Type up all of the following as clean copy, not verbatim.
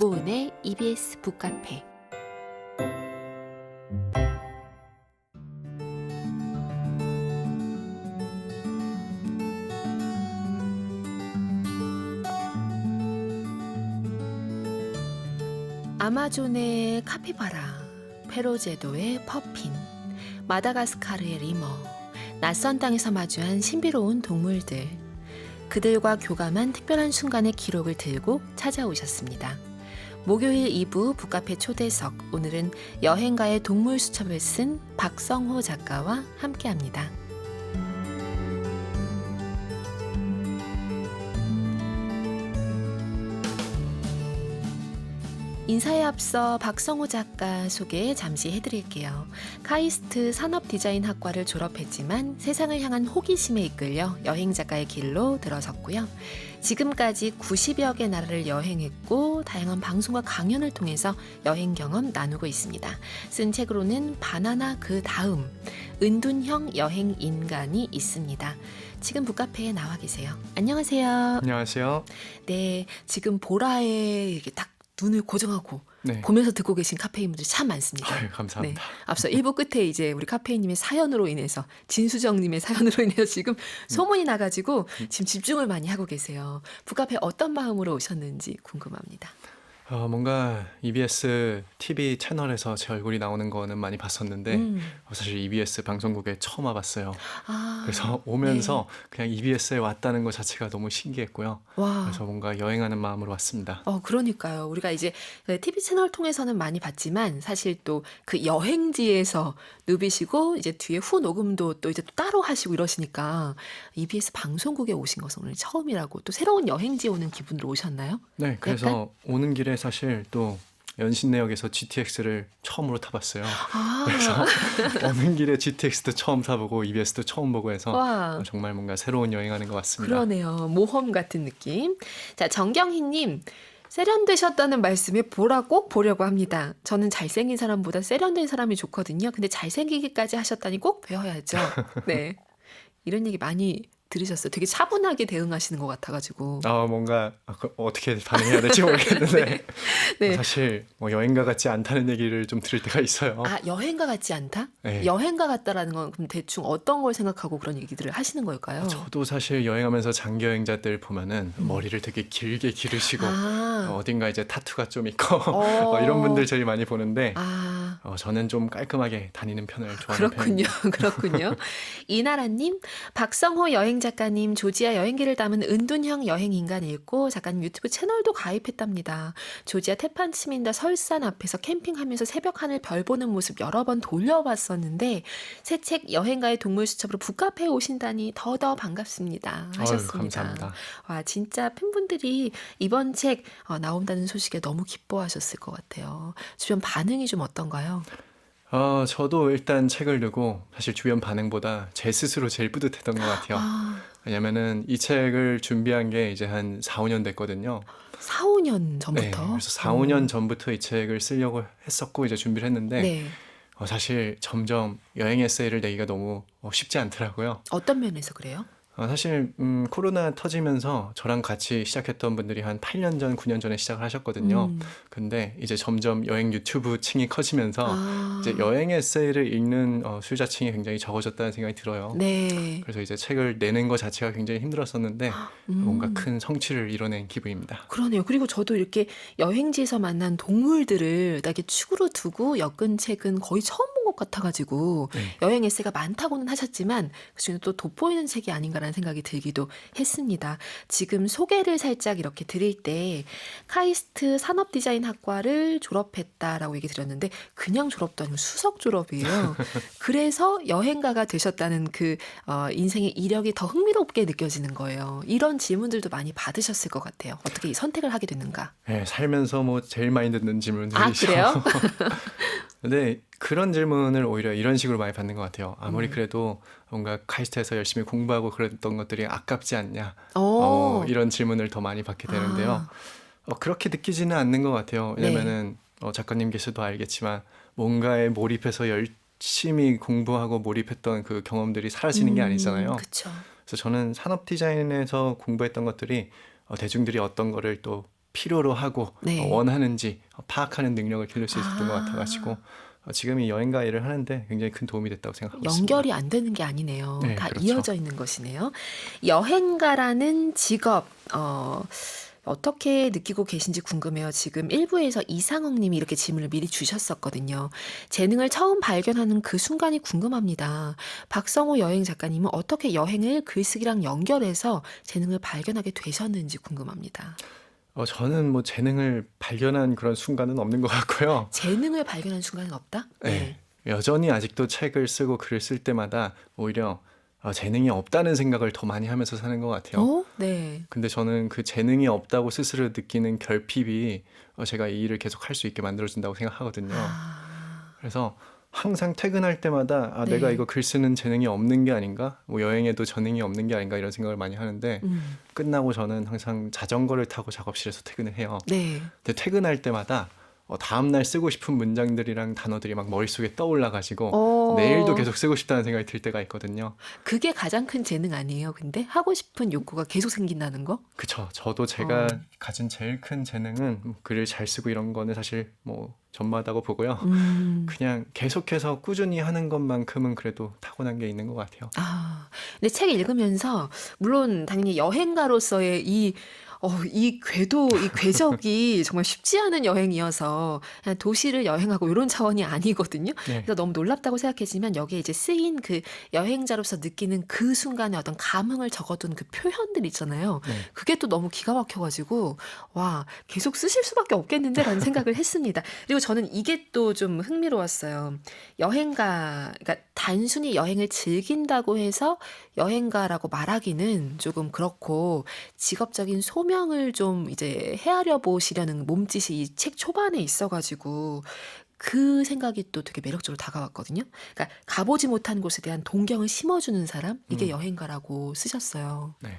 김고은의 EBS 북카페. 아마존의 카피바라, 페로제도의 퍼핀, 마다가스카르의 리머, 낯선 땅에서 마주한 신비로운 동물들. 그들과 교감한 특별한 순간의 기록을 들고 찾아오셨습니다. 목요일 2부 북카페 초대석, 오늘은 여행가의 동물 수첩을 쓴 박성호 작가와 함께합니다. 인사에 앞서 박성호 작가 소개 잠시 해드릴게요. 카이스트 산업디자인학과를 졸업했지만 세상을 향한 호기심에 이끌려 여행작가의 길로 들어섰고요. 지금까지 90여 개 나라를 여행했고 다양한 방송과 강연을 통해서 여행 경험 나누고 있습니다. 쓴 책으로는 바나나 그 다음, 은둔형 여행 인간이 있습니다. 지금 북카페에 나와 계세요. 안녕하세요. 안녕하세요. 네, 지금 보라에 이렇게 딱 눈을 고정하고 네. 보면서 듣고 계신 카페인분들이 참 많습니다. 아유, 감사합니다. 네. 앞서 1부 끝에 이제 우리 카페인님의 사연으로 인해서, 진수정님의 사연으로 인해서 지금 소문이 나가지고 지금 집중을 많이 하고 계세요. 북카페 어떤 마음으로 오셨는지 궁금합니다. 뭔가 EBS TV 채널에서 제 얼굴이 나오는 거는 많이 봤었는데 사실 EBS 방송국에 처음 와봤어요. 그래서 오면서 그냥 EBS에 왔다는 것 자체가 너무 신기했고요. 와. 그래서 뭔가 여행하는 마음으로 왔습니다. 그러니까요. 우리가 이제 TV 채널 통해서는 많이 봤지만 사실 또 그 여행지에서 누비시고 이제 뒤에 후 녹음도 또 이제 또 따로 하시고 이러시니까 EBS 방송국에 오신 것은 오늘 처음이라고, 또 새로운 여행지에 오는 기분으로 오셨나요? 네, 그래서 오는 길에 사실 또 연신내역에서 GTX를 처음으로 타봤어요. 그래서 오는 길에 GTX도 처음 타보고 EBS도 처음 보고 해서 와. 정말 뭔가 새로운 여행하는 것 같습니다. 그러네요. 모험 같은 느낌. 자, 정경희님. 세련되셨다는 말씀에 보라 꼭 보려고 합니다. 저는 잘생긴 사람보다 세련된 사람이 좋거든요. 근데 잘생기기까지 하셨다니 꼭 배워야죠. 네. 이런 얘기 많이 들으셨어요. 되게 차분하게 대응하시는 것 같아가지고. 뭔가 어떻게 반응해야 될지 모르겠는데 네. 사실 여행가 같지 않다는 얘기를 좀 들을 때가 있어요. 여행가 같지 않다? 네. 여행가 같다라는 건 그럼 대충 어떤 걸 생각하고 그런 얘기들을 하시는 걸까요? 저도 사실 여행하면서 장기 여행자들 보면은 머리를 되게 길게 기르시고 어딘가 이제 타투가 좀 있고 이런 분들 제일 많이 보는데 저는 좀 깔끔하게 다니는 편을 좋아하는 편입니다. 그렇군요. 이나라님, 박성호 여행 작가님 조지아 여행기를 담은 은둔형 여행 인간 읽고 작가님 유튜브 채널도 가입했답니다. 조지아 테판치민다 설산 앞에서 캠핑하면서 새벽 하늘 별 보는 모습 여러 번 돌려봤었는데 새 책 여행가의 동물 수첩으로 북카페에 오신다니 더더 반갑습니다 하셨습니다. 감사합니다. 와, 진짜 팬분들이 이번 책 나온다는 소식에 너무 기뻐하셨을 것 같아요. 주변 반응이 좀 어떤가요? 저도 일단 책을 두고 사실 주변 반응보다 제 스스로 제일 뿌듯했던 것 같아요. 왜냐면은 이 책을 준비한 게 이제 한 4, 5년 됐거든요. 4, 5년 네, 전부터? 그래서 4, 5년 전부터 이 책을 쓰려고 했었고 이제 준비를 했는데 네. 사실 점점 여행 에세이를 내기가 너무 쉽지 않더라고요. 어떤 면에서 그래요? 사실 코로나 터지면서 저랑 같이 시작했던 분들이 한 8년 전, 9년 전에 시작을 하셨거든요. 근데 이제 점점 여행 유튜브 층이 커지면서 이제 여행 에세이를 읽는 수요자층이 굉장히 적어졌다는 생각이 들어요. 네. 그래서 이제 책을 내는 것 자체가 굉장히 힘들었었는데 뭔가 큰 성취를 이뤄낸 기분입니다. 그러네요. 그리고 저도 이렇게 여행지에서 만난 동물들을 이렇게 축으로 두고 엮은 책은 거의 처음 본 것 같아가지고 여행 에세이가 많다고는 하셨지만 그중에 또 돋보이는 책이 아닌가라는 생각이 들기도 했습니다. 지금 소개를 살짝 이렇게 드릴 때 카이스트 산업디자인학과를 졸업했다라고 얘기 드렸는데 그냥 졸업도 아니고 수석 졸업이에요. 그래서 여행가가 되셨다는 그 인생의 이력이 더 흥미롭게 느껴지는 거예요. 이런 질문들도 많이 받으셨을 것 같아요. 어떻게 이 선택을 하게 됐는가? 네, 살면서 뭐 제일 많이 듣는 질문들이죠. 그래요? 근데 그런 질문을 오히려 이런 식으로 많이 받는 것 같아요. 아무리 그래도 뭔가 카이스트에서 열심히 공부하고 그랬던 것들이 아깝지 않냐. 이런 질문을 더 많이 받게 되는데요. 그렇게 느끼지는 않는 것 같아요. 왜냐면은 작가님께서도 알겠지만 뭔가에 몰입해서 열심히 공부하고 몰입했던 그 경험들이 사라지는 게 아니잖아요. 그쵸. 그래서 저는 산업 디자인에서 공부했던 것들이 대중들이 어떤 거를 또 필요로 하고 네. 원하는지 파악하는 능력을 기를 수 있었던 것 같아가지고 지금 이 여행가 일을 하는데 굉장히 큰 도움이 됐다고 생각하고 있습니다. 연결이 안 되는 게 아니네요. 네, 다 그렇죠. 이어져 있는 것이네요. 여행가라는 직업, 어떻게 느끼고 계신지 궁금해요. 지금 1부에서 이상욱 님이 이렇게 질문을 미리 주셨었거든요. 재능을 처음 발견하는 그 순간이 궁금합니다. 박성호 여행 작가님은 어떻게 여행을 글쓰기랑 연결해서 재능을 발견하게 되셨는지 궁금합니다. 저는 뭐 재능을 발견한 그런 순간은 없는 것 같고요. 재능을 발견한 순간은 없다? 네. 여전히 아직도 책을 쓰고 글을 쓸 때마다 오히려 재능이 없다는 생각을 더 많이 하면서 사는 것 같아요. 네. 근데 저는 그 재능이 없다고 스스로 느끼는 결핍이 제가 이 일을 계속 할 수 있게 만들어준다고 생각하거든요. 그래서 항상 퇴근할 때마다 네. 내가 이거 글 쓰는 재능이 없는 게 아닌가? 뭐 여행에도 재능이 없는 게 아닌가? 이런 생각을 많이 하는데 끝나고 저는 항상 자전거를 타고 작업실에서 퇴근을 해요. 네. 근데 퇴근할 때마다 다음날 쓰고 싶은 문장들이랑 단어들이 막 머릿속에 떠올라가지고 내일도 계속 쓰고 싶다는 생각이 들 때가 있거든요. 그게 가장 큰 재능 아니에요, 근데? 하고 싶은 욕구가 계속 생긴다는 거? 그쵸. 저도 제가 가진 제일 큰 재능은 글을 잘 쓰고 이런 거는 사실 뭐 전무하다고 보고요. 그냥 계속해서 꾸준히 하는 것만큼은 그래도 타고난 게 있는 것 같아요. 근데 책 읽으면서 물론 당연히 여행가로서의 이 궤적이 정말 쉽지 않은 여행이어서 그냥 도시를 여행하고 이런 차원이 아니거든요. 네. 그래서 너무 놀랍다고 생각했지만 여기에 이제 쓰인 그 여행자로서 느끼는 그 순간의 어떤 감흥을 적어둔 그 표현들 있잖아요. 네. 그게 또 너무 기가 막혀가지고 와 계속 쓰실 수밖에 없겠는데라는 생각을 했습니다. 그리고 저는 이게 또 좀 흥미로웠어요. 그러니까 단순히 여행을 즐긴다고 해서 여행가라고 말하기는 조금 그렇고 직업적인 소명을 좀 이제 헤아려 보시려는 몸짓이 이 책 초반에 있어가지고 그 생각이 또 되게 매력적으로 다가왔거든요. 그러니까 가보지 못한 곳에 대한 동경을 심어주는 사람 이게 여행가라고 쓰셨어요. 네.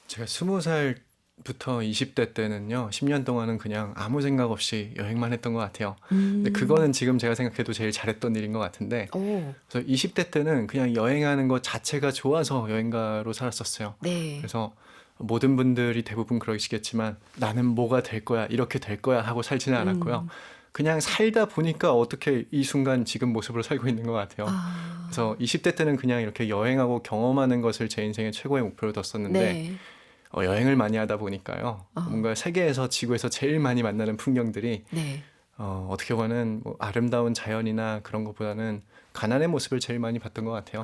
제가 20살부터 20대 때는요, 10년 동안은 그냥 아무 생각 없이 여행만 했던 것 같아요. 근데 그거는 지금 제가 생각해도 제일 잘했던 일인 것 같은데, 그래서 20대 때는 그냥 여행하는 것 자체가 좋아서 여행가로 살았었어요. 네. 그래서 모든 분들이 대부분 그러시겠지만 나는 뭐가 될 거야, 이렇게 될 거야 하고 살지는 않았고요. 그냥 살다 보니까 어떻게 이 순간 지금 모습으로 살고 있는 것 같아요. 그래서 20대 때는 그냥 이렇게 여행하고 경험하는 것을 제 인생의 최고의 목표로 뒀었는데 네. 여행을 많이 하다 보니까요. 뭔가 세계에서 지구에서 제일 많이 만나는 풍경들이 네. 어떻게 보면 뭐 아름다운 자연이나 그런 것보다는 가난의 모습을 제일 많이 봤던 것 같아요.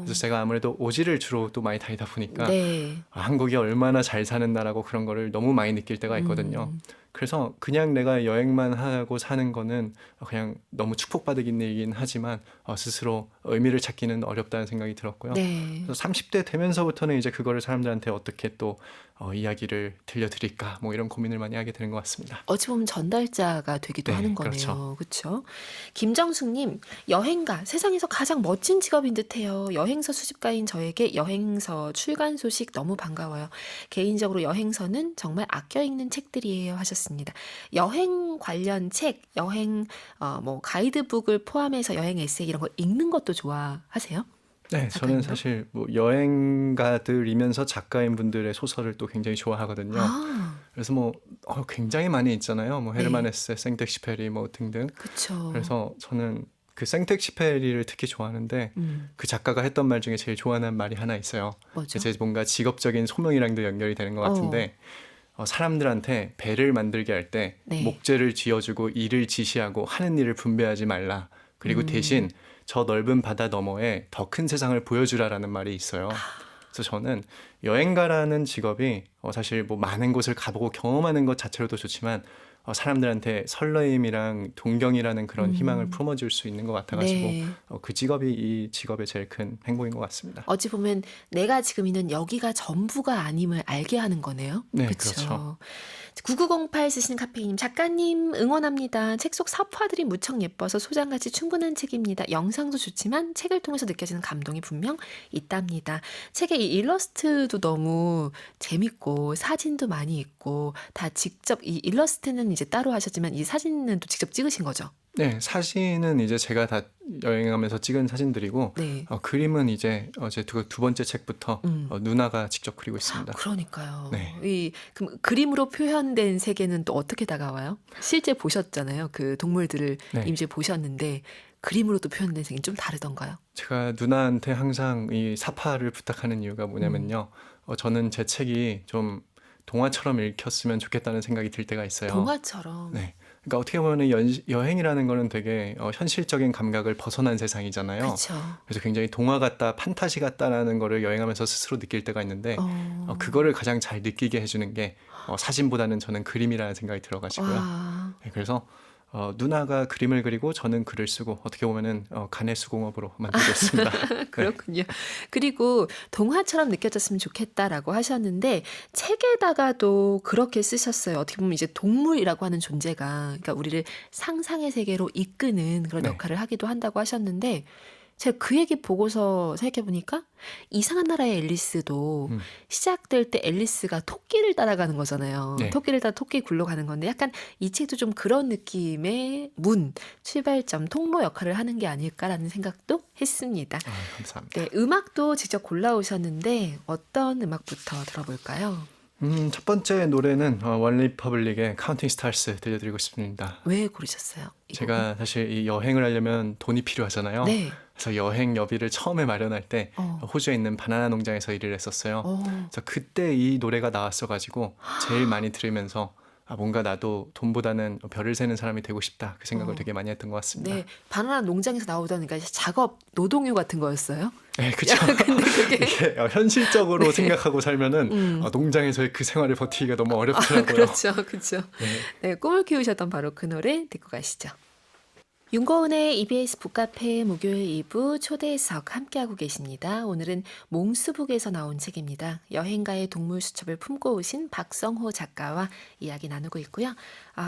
그래서 제가 아무래도 오지를 주로 또 많이 다니다 보니까 네. 한국이 얼마나 잘 사는 나라고 그런 거를 너무 많이 느낄 때가 있거든요. 그래서 그냥 내가 여행만 하고 사는 거는 그냥 너무 축복받은 일이긴 하지만 스스로 의미를 찾기는 어렵다는 생각이 들었고요. 네. 그래서 30대 되면서부터는 이제 그거를 사람들한테 어떻게 또 이야기를 들려드릴까 뭐 이런 고민을 많이 하게 되는 것 같습니다. 어찌 보면 전달자가 되기도 네, 하는 거네요. 그렇죠? 김정숙님, 여행가 세상에서 가장 멋진 직업인 듯해요. 여행서 수집가인 저에게 여행서 출간 소식 너무 반가워요. 개인적으로 여행서는 정말 아껴 읽는 책들이에요 하셨습니다. 여행 관련 책, 여행 뭐 가이드북을 포함해서 여행 에세이 이런 거 읽는 것도 좋아하세요? 네, 저는 사실 뭐 여행가들이면서 작가인 분들의 소설을 또 굉장히 좋아하거든요. 그래서 뭐 굉장히 많이 있잖아요. 뭐 헤르만 헤세, 생텍시페리 뭐 등등. 그렇죠. 그래서 저는 그 생텍시페리를 특히 좋아하는데 그 작가가 했던 말 중에 제일 좋아하는 말이 하나 있어요. 뭐죠? 이제 뭔가 직업적인 소명이랑도 연결이 되는 것 같은데 사람들한테 배를 만들게 할 때 네. 목재를 쥐어주고 일을 지시하고 하는 일을 분배하지 말라. 그리고 대신 저 넓은 바다 너머에 더 큰 세상을 보여주라라는 말이 있어요. 그래서 저는 여행가라는 직업이 사실 뭐 많은 곳을 가보고 경험하는 것 자체로도 좋지만 사람들한테 설레임이랑 동경이라는 그런 희망을 품어줄 수 있는 것 같아가지고 네. 그 직업이 이 직업의 제일 큰 행복인 것 같습니다. 어찌 보면 내가 지금 있는 여기가 전부가 아님을 알게 하는 거네요. 네, 그쵸? 그렇죠. 9908 쓰시는 카페이님, 작가님 응원합니다. 책 속 사파들이 무척 예뻐서 소장가치 충분한 책입니다. 영상도 좋지만 책을 통해서 느껴지는 감동이 분명 있답니다. 책의 이 일러스트도 너무 재밌고 사진도 많이 있고 다 직접 이 일러스트는 이제 따로 하셨지만 이 사진은 또 직접 찍으신 거죠? 네, 사진은 이제 제가 다 여행하면서 찍은 사진들이고 네. 그림은 이제 어제 두 번째 책부터 음. 누나가 직접 그리고 있습니다. 그러니까요. 네. 그럼 그림으로 표현된 세계는 또 어떻게 다가와요? 실제 보셨잖아요. 그 동물들을 네. 임시 보셨는데 그림으로 또 표현된 세계는 좀 다르던가요? 제가 누나한테 항상 이 사파를 부탁하는 이유가 뭐냐면요. 저는 제 책이 좀 동화처럼 읽혔으면 좋겠다는 생각이 들 때가 있어요. 동화처럼. 네. 그러니까 어떻게 보면 여행이라는 거는 되게 현실적인 감각을 벗어난 세상이잖아요. 그렇죠. 그래서 굉장히 동화 같다, 판타지 같다라는 거를 여행하면서 스스로 느낄 때가 있는데 그거를 가장 잘 느끼게 해주는 게 사진보다는 저는 그림이라는 생각이 들어가지고요. 와. 네, 그래서 누나가 그림을 그리고 저는 글을 쓰고 어떻게 보면은 간의 수공업으로 만들고 있습니다. 네. 그렇군요. 그리고 동화처럼 느껴졌으면 좋겠다라고 하셨는데 책에다가도 그렇게 쓰셨어요. 어떻게 보면 이제 동물이라고 하는 존재가 그러니까 우리를 상상의 세계로 이끄는 그런 네. 역할을 하기도 한다고 하셨는데 제가 그 얘기 보고서 생각해 보니까 이상한 나라의 앨리스도 음. 시작될 때 앨리스가 토끼를 따라가는 거잖아요. 네. 토끼를 따라 토끼 굴러가는 건데 약간 이 책도 좀 그런 느낌의 출발점, 통로 역할을 하는 게 아닐까라는 생각도 했습니다. 감사합니다. 네, 음악도 직접 골라오셨는데 어떤 음악부터 들어볼까요? 첫 번째 노래는 원리퍼블릭의 카운팅 스타스 들려드리고 싶습니다. 왜 고르셨어요? 이 곡은? 제가 사실 이 여행을 하려면 돈이 필요하잖아요. 네. 그래서 여행 여비를 처음에 마련할 때 어. 호주에 있는 바나나 농장에서 일을 했었어요. 어. 그래서 그때 이 노래가 나왔어가지고 제일 많이 들으면서 뭔가 나도 돈보다는 별을 세는 사람이 되고 싶다. 그 생각을 어. 되게 많이 했던 것 같습니다. 네, 바나나 농장에서 나오던 그러니까 작업 노동요 같은 거였어요? 네, 그렇죠. 근데 그게 이게 현실적으로 네. 생각하고 살면은 농장에서의 그 생활을 버티기가 너무 어렵더라고요. 그렇죠, 그렇죠. 네. 네, 꿈을 키우셨던 바로 그 노래 듣고 가시죠. 윤고은의 EBS 북카페 목요일 2부 초대석 함께하고 계십니다. 오늘은 몽수북에서 나온 책입니다. 여행가의 동물 수첩을 품고 오신 박성호 작가와 이야기 나누고 있고요.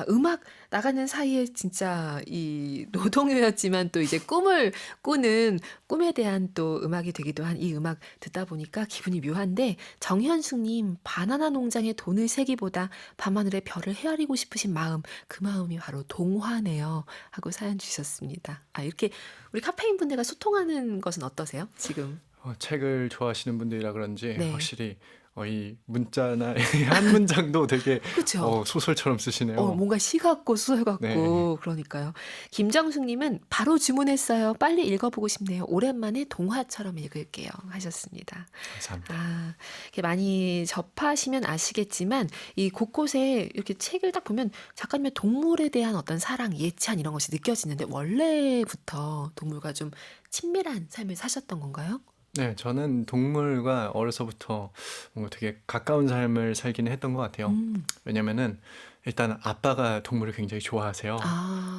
음악 나가는 사이에 진짜 이 노동요였지만 또 이제 꿈을 꾸는 꿈에 대한 또 음악이 되기도 한 이 음악 듣다 보니까 기분이 묘한데 정현숙님 바나나 농장에 돈을 세기보다 밤하늘의 별을 헤아리고 싶으신 마음 그 마음이 바로 동화네요 하고 사연 주셨습니다. 이렇게 우리 카페인 분들과 소통하는 것은 어떠세요? 지금 책을 좋아하시는 분들이라 그런지 네. 확실히 이 문자나 이 한 문장도 되게 그렇죠. 소설처럼 쓰시네요. 뭔가 시 같고 소설 같고 네. 그러니까요. 김정숙님은 바로 주문했어요. 빨리 읽어보고 싶네요. 오랜만에 동화처럼 읽을게요 하셨습니다. 감사합니다. 이렇게 많이 접하시면 아시겠지만 이 곳곳에 이렇게 책을 딱 보면 작가님의 동물에 대한 어떤 사랑, 예찬 이런 것이 느껴지는데 원래부터 동물과 좀 친밀한 삶을 사셨던 건가요? 네, 저는 동물과 어려서부터 뭔가 되게 가까운 삶을 살기는 했던 것 같아요. 왜냐면은 일단 아빠가 동물을 굉장히 좋아하세요.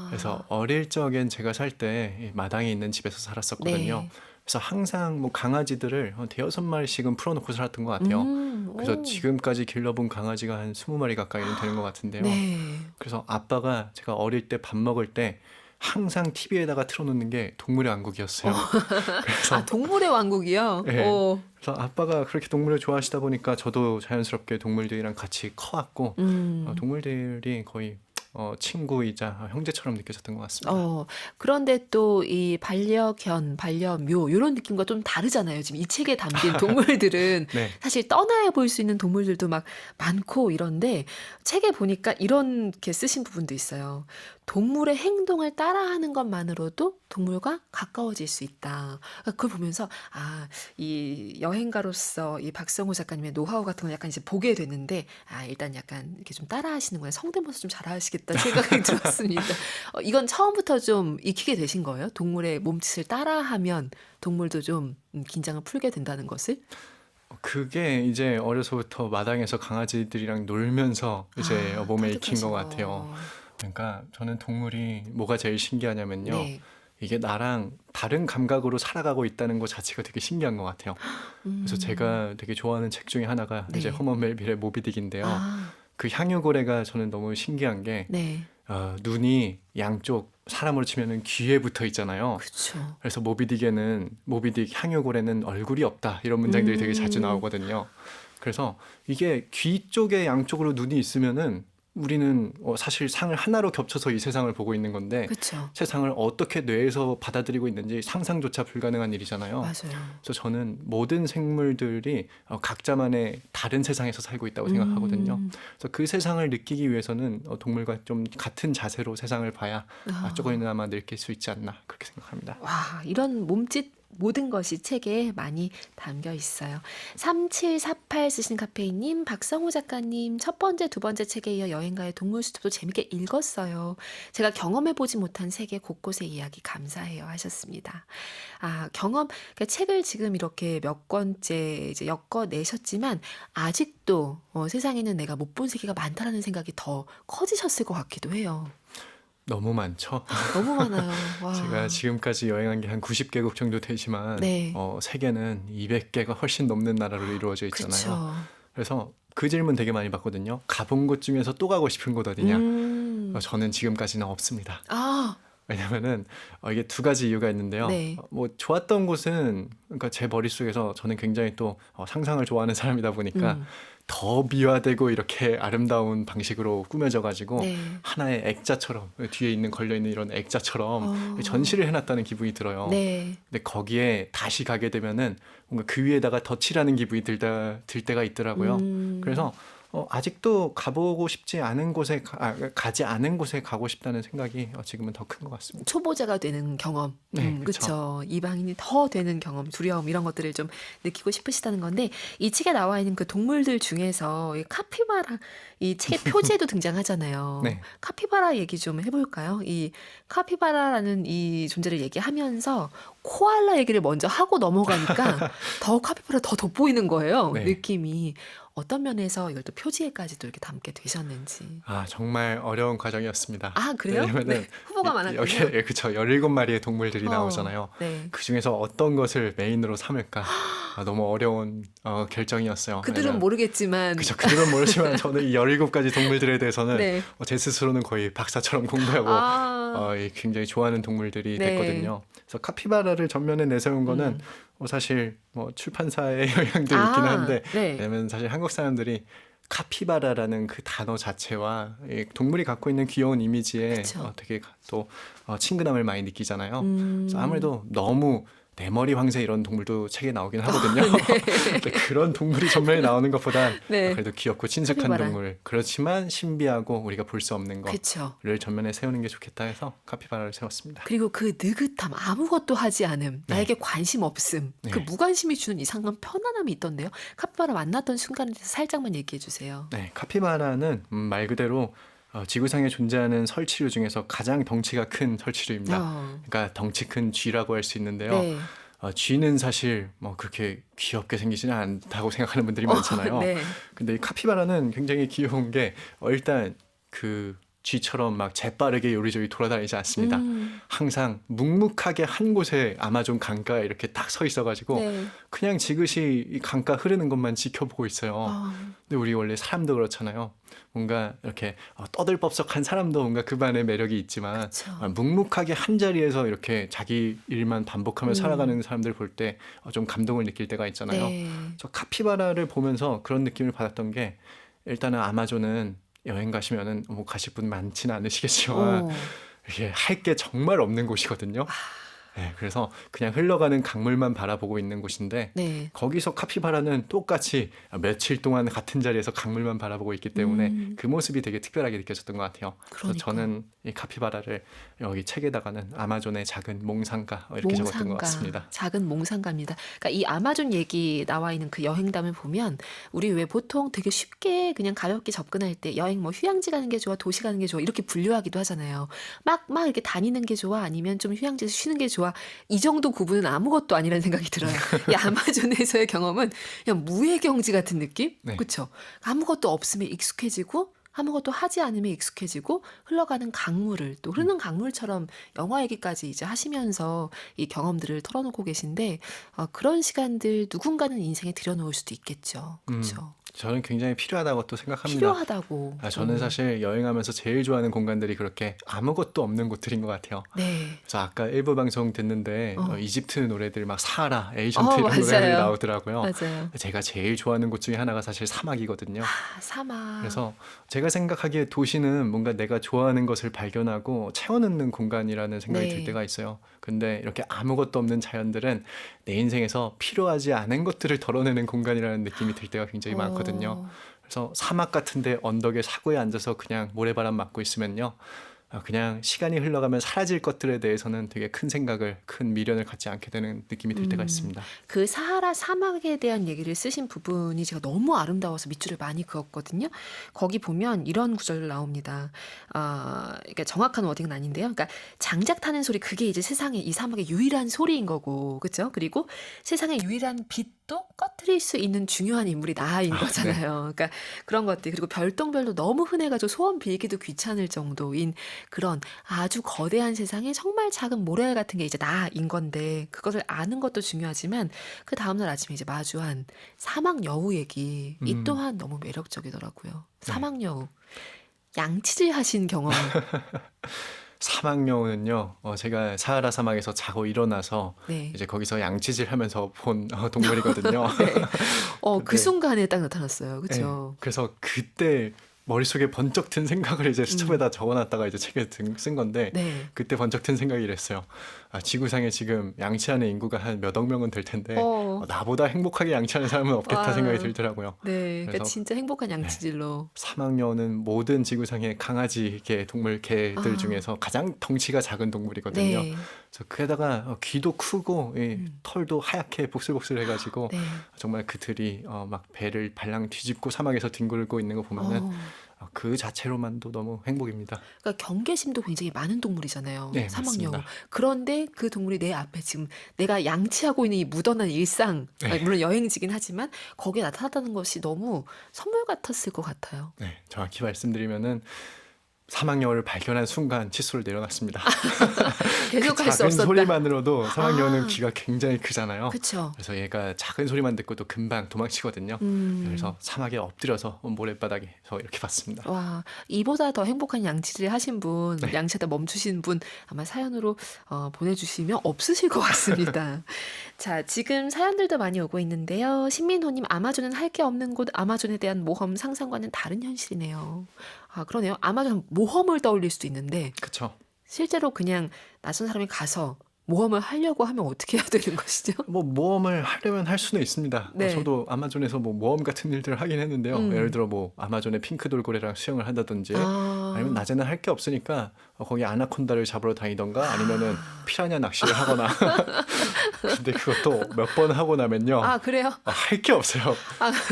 그래서 어릴 적엔 제가 살 때 마당에 있는 집에서 살았었거든요. 네. 그래서 항상 뭐 강아지들을 한 대여섯 마리씩은 풀어놓고 살았던 것 같아요. 그래서 오. 지금까지 길러본 강아지가 한 20마리 가까이는 되는 것 같은데요. 네. 그래서 아빠가 제가 어릴 때 밥 먹을 때 항상 TV에다가 틀어놓는 게 동물의 왕국이었어요. 그래서 동물의 왕국이요? 네. 오. 그래서 아빠가 그렇게 동물을 좋아하시다 보니까 저도 자연스럽게 동물들이랑 같이 커왔고 동물들이 거의 친구이자 형제처럼 느껴졌던 것 같습니다. 그런데 또 이 반려견, 반려묘 이런 느낌과 좀 다르잖아요. 지금 이 책에 담긴 동물들은 네. 사실 떠나야 볼 수 있는 동물들도 막 많고 이런데 책에 보니까 이렇게 쓰신 부분도 있어요. 동물의 행동을 따라하는 것만으로도 동물과 가까워질 수 있다. 그걸 보면서 이 여행가로서 이 박성호 작가님의 노하우 같은 걸 약간 이제 보게 됐는데 일단 약간 이렇게 좀 따라하시는구나. 성대모사 좀 잘하시겠다 생각이 들었습니다. 이건 처음부터 좀 익히게 되신 거예요? 동물의 몸짓을 따라하면 동물도 좀 긴장을 풀게 된다는 것을? 그게 이제 어려서부터 마당에서 강아지들이랑 놀면서 이제 몸에 익힌 것 터득하시고. 같아요. 그러니까 저는 동물이 뭐가 제일 신기하냐면요. 네. 이게 나랑 다른 감각으로 살아가고 있다는 것 자체가 되게 신기한 것 같아요. 그래서 제가 되게 좋아하는 책 중에 하나가 네. 이제 허먼 멜빌의 모비딕인데요. 아, 그 향유고래가 저는 너무 신기한 게 네. 눈이 양쪽 사람으로 치면은 귀에 붙어 있잖아요. 그렇죠. 그래서 모비딕 향유고래는 얼굴이 없다 이런 문장들이 되게 자주 나오거든요. 그래서 이게 귀 쪽에 양쪽으로 눈이 있으면은 우리는 사실 상을 하나로 겹쳐서 이 세상을 보고 있는 건데 그렇죠. 세상을 어떻게 뇌에서 받아들이고 있는지 상상조차 불가능한 일이잖아요. 맞아요. 그래서 저는 모든 생물들이 각자만의 다른 세상에서 살고 있다고 생각하거든요. 그래서 그 세상을 느끼기 위해서는 동물과 좀 같은 자세로 세상을 봐야 조금이나마 느낄 수 있지 않나 그렇게 생각합니다. 와, 이런 몸짓 모든 것이 책에 많이 담겨 있어요. 3748 쓰신 카페인님, 박성호 작가님, 첫 번째, 두 번째 책에 이어 여행가의 동물 수첩도 재밌게 읽었어요. 제가 경험해보지 못한 세계 곳곳의 이야기 감사해요 하셨습니다. 그러니까 책을 지금 이렇게 몇 권째 이제 엮어내셨지만 아직도 세상에는 내가 못 본 세계가 많다라는 생각이 더 커지셨을 것 같기도 해요. 너무 많죠. 너무 많아요. 와. 제가 지금까지 여행한 게 한 90개국 정도 되지만 네. 세계는 200개가 훨씬 넘는 나라로 이루어져 있잖아요. 그쵸. 그래서 그 질문 되게 많이 받거든요. 가본 곳 중에서 또 가고 싶은 곳 어디냐? 저는 지금까지는 없습니다. 아, 왜냐면은 이게 두 가지 이유가 있는데요. 네. 뭐 좋았던 곳은 그러니까 제 머릿속에서 저는 굉장히 또 상상을 좋아하는 사람이다 보니까 더 미화되고 이렇게 아름다운 방식으로 꾸며져 가지고 네. 하나의 액자처럼 뒤에 있는 걸려 있는 이런 액자처럼 어. 전시를 해놨다는 기분이 들어요. 네. 근데 거기에 다시 가게 되면은 뭔가 그 위에다가 덧칠하는 기분이 들 때가 있더라고요. 그래서 아직도 가보고 싶지 않은 곳에 가지 않은 곳에 가고 싶다는 생각이 지금은 더 큰 것 같습니다. 초보자가 되는 경험, 네, 그렇죠. 이방인이 더 되는 경험, 두려움 이런 것들을 좀 느끼고 싶으시다는 건데 이 책에 나와 있는 그 동물들 중에서 이 카피바라 이 책의 표지에도 등장하잖아요. 네. 카피바라 얘기 좀 해볼까요? 이 카피바라라는 이 존재를 얘기하면서 코알라 얘기를 먼저 하고 넘어가니까 더 카피바라 더 돋보이는 거예요. 네. 느낌이. 어떤 면에서 이걸 또 표지에까지도 이렇게 담게 되셨는지. 정말 어려운 과정이었습니다. 아, 그래요? 왜냐면은 네. 후보가 많았군요. 여기에 그쵸 17마리의 동물들이 나오잖아요. 네. 그 중에서 어떤 것을 메인으로 삼을까 너무 어려운 결정이었어요. 그들은 왜냐면 모르겠지만. 그쵸 그들은 모르지만 저는 이 17가지 동물들에 대해서는 네. 제 스스로는 거의 박사처럼 공부하고 굉장히 좋아하는 동물들이 네. 됐거든요. 그래서 카피바라를 전면에 내세운 거는 사실 뭐 출판사의 영향도 있긴 한데 네. 왜냐면 사실 한국 사람들이 카피바라라는 그 단어 자체와 이 동물이 갖고 있는 귀여운 이미지에 그쵸. 되게 또 친근함을 많이 느끼잖아요. 그래서 아무래도 너무 네 머리 황새 이런 동물도 책에 나오긴 하거든요. 근데 그런 동물이 전면에 나오는 것보다 네. 그래도 귀엽고 친숙한 카피바라. 동물 그렇지만 신비하고 우리가 볼 수 없는 그쵸. 거를 전면에 세우는 게 좋겠다 해서 카피바라를 세웠습니다. 그리고 그 느긋함, 아무것도 하지 않음, 나에게 관심 없음, 그 네. 무관심이 주는 이상한 편안함이 있던데요. 카피바라 만났던 순간에 대해서 살짝만 얘기해 주세요. 네, 카피바라는 말 그대로 지구상에 존재하는 설치류 중에서 가장 덩치가 큰 설치류입니다. 그러니까 덩치 큰 쥐라고 할 수 있는데요. 네. 쥐는 사실 뭐 그렇게 귀엽게 생기지는 않다고 생각하는 분들이 많잖아요. 네. 근데 이 카피바라는 굉장히 귀여운 게 일단 그 쥐처럼 막 재빠르게 요리조리 돌아다니지 않습니다. 항상 묵묵하게 한 곳에 아마존 강가에 이렇게 딱 서 있어가지고 네. 그냥 지그시 이 강가 흐르는 것만 지켜보고 있어요. 근데 우리 원래 사람도 그렇잖아요. 뭔가 이렇게 떠들법석한 사람도 뭔가 그만의 매력이 있지만 그쵸. 묵묵하게 한 자리에서 이렇게 자기 일만 반복하며 살아가는 사람들 볼 때 좀 감동을 느낄 때가 있잖아요. 네. 저 카피바라를 보면서 그런 느낌을 받았던 게 일단은 아마존은 여행 가시면은 뭐 가실 분 많지는 않으시겠지만 이게 할 게 정말 없는 곳이거든요. 네, 그래서 그냥 흘러가는 강물만 바라보고 있는 곳인데 네. 거기서 카피바라는 똑같이 며칠 동안 같은 자리에서 강물만 바라보고 있기 때문에 그 모습이 되게 특별하게 느껴졌던 것 같아요. 그래서 그러니까. 저는 이 카피바라를 여기 책에다가는 아마존의 작은 몽상가 이렇게 적었던 것 같습니다. 작은 몽상가입니다. 그러니까 이 아마존 얘기 나와 있는 그 여행담을 보면 우리 왜 보통 되게 쉽게 그냥 가볍게 접근할 때 여행 뭐 휴양지 가는 게 좋아, 도시 가는 게 좋아 이렇게 분류하기도 하잖아요. 막 이렇게 다니는 게 좋아, 아니면 좀 휴양지에서 쉬는 게 좋아. 이 정도 구분은 아무것도 아니라는 생각이 들어요. 이 아마존에서의 경험은 그냥 무해경지 같은 느낌? 네. 그렇죠. 아무것도 없으면 익숙해지고 아무것도 하지 않으면 익숙해지고 흘러가는 강물을 또 흐르는 강물처럼 영화 얘기까지 이제 하시면서 이 경험들을 털어놓고 계신데 그런 시간들 누군가는 인생에 들여놓을 수도 있겠죠. 그렇죠. 저는 굉장히 필요하다고 또 생각합니다. 필요하다고. 저는 사실 여행하면서 제일 좋아하는 공간들이 그렇게 아무것도 없는 곳들인 것 같아요. 네. 그래서 아까 일부 방송 듣는데 이집트 노래들 막 사하라, 에이전트 이런 맞아요. 노래들이 나오더라고요. 맞아요. 제가 제일 좋아하는 곳 중에 하나가 사실 사막이거든요. 사막. 그래서 제가 생각하기에 도시는 뭔가 내가 좋아하는 것을 발견하고 채워넣는 공간이라는 생각이 들 네. 때가 있어요. 근데 이렇게 아무것도 없는 자연들은 내 인생에서 필요하지 않은 것들을 덜어내는 공간이라는 느낌이 들 때가 굉장히 많거든요. 그래서 사막 같은데 언덕에 사고에 앉아서 그냥 모래바람 맞고 있으면요. 그냥 시간이 흘러가면 사라질 것들에 대해서는 되게 큰 생각을, 큰 미련을 갖지 않게 되는 느낌이 들 때가 있습니다. 그 사하라 사막에 대한 얘기를 쓰신 부분이 제가 너무 아름다워서 밑줄을 많이 그었거든요. 거기 보면 이런 구절 나옵니다. 그러니까 정확한 워딩은 아닌데요. 그러니까 장작 타는 소리, 그게 이제 세상에 이 사막의 유일한 소리인 거고, 그렇죠? 그리고 세상의 유일한 빛도 꺼뜨릴 수 있는 중요한 인물이 나인 거잖아요. 그러니까 그런 것들, 그리고 별똥별도 너무 흔해가지고 소원 빌기도 귀찮을 정도인 그런 아주 거대한 세상에 정말 작은 모래 같은 게 이제 나인 건데, 그것을 아는 것도 중요하지만 그 다음날 아침에 이제 마주한 사막 여우 얘기, 이 또한 너무 매력적이더라고요. 사막 여우. 양치질 하신 경험. 사막 여우는요, 제가 사하라 사막에서 자고 일어나서 네. 이제 거기서 양치질 하면서 본 동물이거든요. 네. 그 네. 순간에 딱 나타났어요. 그렇죠? 그래서 그때 머릿속에 번쩍 든 생각을 이제 수첩에다 적어놨다가 이제 책에 쓴 건데, 네. 그때 번쩍 든 생각이 이랬어요. 지구상에 지금 양치하는 인구가 한 몇억 명은 될 텐데 나보다 행복하게 양치하는 사람은 없겠다 와. 생각이 들더라고요. 네. 그러니까 그래서 진짜 행복한 양치질로. 사막여우는 모든 지구상의 강아지계 동물 개들 중에서 가장 덩치가 작은 동물이거든요. 네. 그래서 그에다가 귀도 크고 털도 하얗게 복슬복슬해가지고 네. 정말 그들이 막 배를 발랑 뒤집고 사막에서 뒹굴고 있는 거 보면은 그 자체로만도 너무 행복입니다. 그러니까 경계심도 굉장히 많은 동물이잖아요. 네, 사막여우. 맞습니다. 그런데 그 동물이 내 앞에 지금 내가 양치하고 있는 이 묻어난 일상, 물론 여행지긴 하지만 거기에 나타났다는 것이 너무 선물 같았을 것 같아요. 네, 정확히 말씀드리면은 사막여우를 발견한 순간 칫솔을 내려놨습니다. 계속 그 할 수 작은 없었다. 소리만으로도 사막여우는 귀가 굉장히 크잖아요. 그렇죠. 그래서 얘가 작은 소리만 듣고도 금방 도망치거든요. 그래서 사막에 엎드려서 모래바닥에서 이렇게 봤습니다. 와, 이보다 더 행복한 양치질 하신 분, 양치하다 멈추신 분 아마 사연으로 보내주시면 없으실 것 같습니다. 자, 지금 사연들도 많이 오고 있는데요. 신민호님, 아마존은 할 게 없는 곳, 아마존에 대한 모험 상상과는 다른 현실이네요. 그러네요. 아마존 모험을 떠올릴 수도 있는데 그렇죠. 실제로 그냥 낯선 사람이 가서 모험을 하려고 하면 어떻게 해야 되는 것이죠? 뭐 모험을 하려면 할 수는 있습니다. 네. 저도 아마존에서 뭐 모험 같은 일들을 하긴 했는데요. 예를 들어 뭐 아마존의 핑크 돌고래랑 수영을 한다든지 아니면 낮에는 할 게 없으니까 거기 아나콘다를 잡으러 다니던가 아니면은 피라냐 낚시를 하거나. 근데 그것도 몇 번 하고 나면요. 그래요? 할 게 없어요.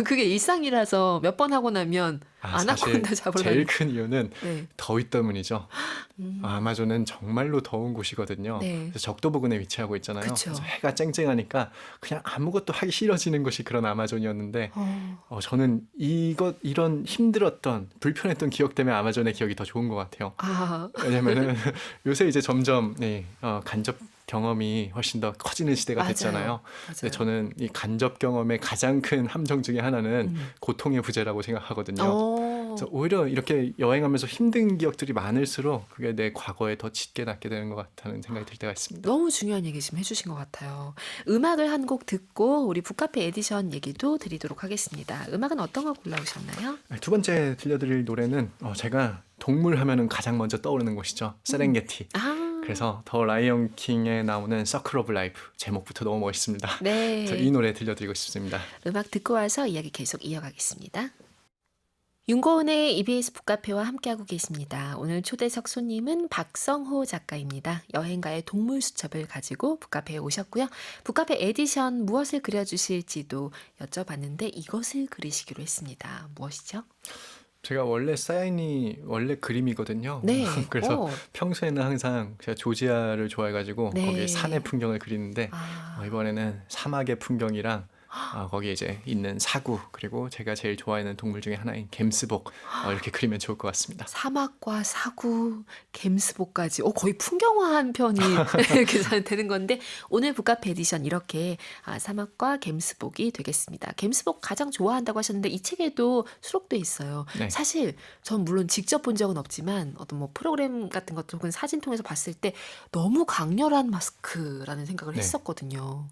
그게 일상이라서 몇 번 하고 나면 아나콘다 사실 잡으러 제일 큰 이유는 네. 더위 때문이죠. 아마존은 정말로 더운 곳이거든요. 네. 그래서 적도 부근에 위치하고 있잖아요. 그쵸. 그래서 해가 쨍쨍하니까 그냥 아무것도 하기 싫어지는 곳이 그런 아마존이었는데 저는 이런 힘들었던 불편했던 기억 때문에 아마존의 기억이 더 좋은 것 같아요. 왜냐면은 요새 이제 점점 간접 경험이 훨씬 더 커지는 시대가 됐잖아요. 근데 저는 이 간접 경험의 가장 큰 함정 중에 하나는 고통의 부재라고 생각하거든요. 그래서 오히려 이렇게 여행하면서 힘든 기억들이 많을수록 그게 내 과거에 더 짙게 남게 되는 것 같다는 생각이 들 때가 있습니다. 너무 중요한 얘기 지금 해주신 것 같아요. 음악을 한 곡 듣고 우리 북카페 에디션 얘기도 드리도록 하겠습니다. 음악은 어떤 거 골라오셨나요? 두 번째 들려드릴 노래는 제가 동물 하면은 가장 먼저 떠오르는 곳이죠. 세렝게티. 그래서 더 라이언 킹에 나오는 서클 오브 라이프, 제목부터 너무 멋있습니다. 네. 그래서 이 노래 들려드리고 싶습니다. 음악 듣고 와서 이야기 계속 이어가겠습니다. 윤고은의 EBS 북카페와 함께하고 계십니다. 오늘 초대석 손님은 박성호 작가입니다. 여행가의 동물 수첩을 가지고 북카페에 오셨고요. 북카페 에디션 무엇을 그려주실지도 여쭤봤는데 이것을 그리시기로 했습니다. 무엇이죠? 제가 원래 사인이 원래 그림이거든요. 네. 그래서 평소에는 항상 제가 조지아를 좋아해가지고 네. 거기 산의 풍경을 그리는데 이번에는 사막의 풍경이랑 거기에 이제 있는 사구 그리고 제가 제일 좋아하는 동물 중에 하나인 gem스복 이렇게 그리면 좋을 것 같습니다. 사막과 사구, gem스복까지 거의 풍경화한 편이 이렇게 되는 건데 오늘 북카페 에디션 이렇게 사막과 gem스복이 되겠습니다. gem스복 가장 좋아한다고 하셨는데 이 책에도 수록돼 있어요. 네. 사실 전 물론 직접 본 적은 없지만 어떤 뭐 프로그램 같은 것 혹은 사진 통해서 봤을 때 너무 강렬한 마스크라는 생각을 네. 했었거든요.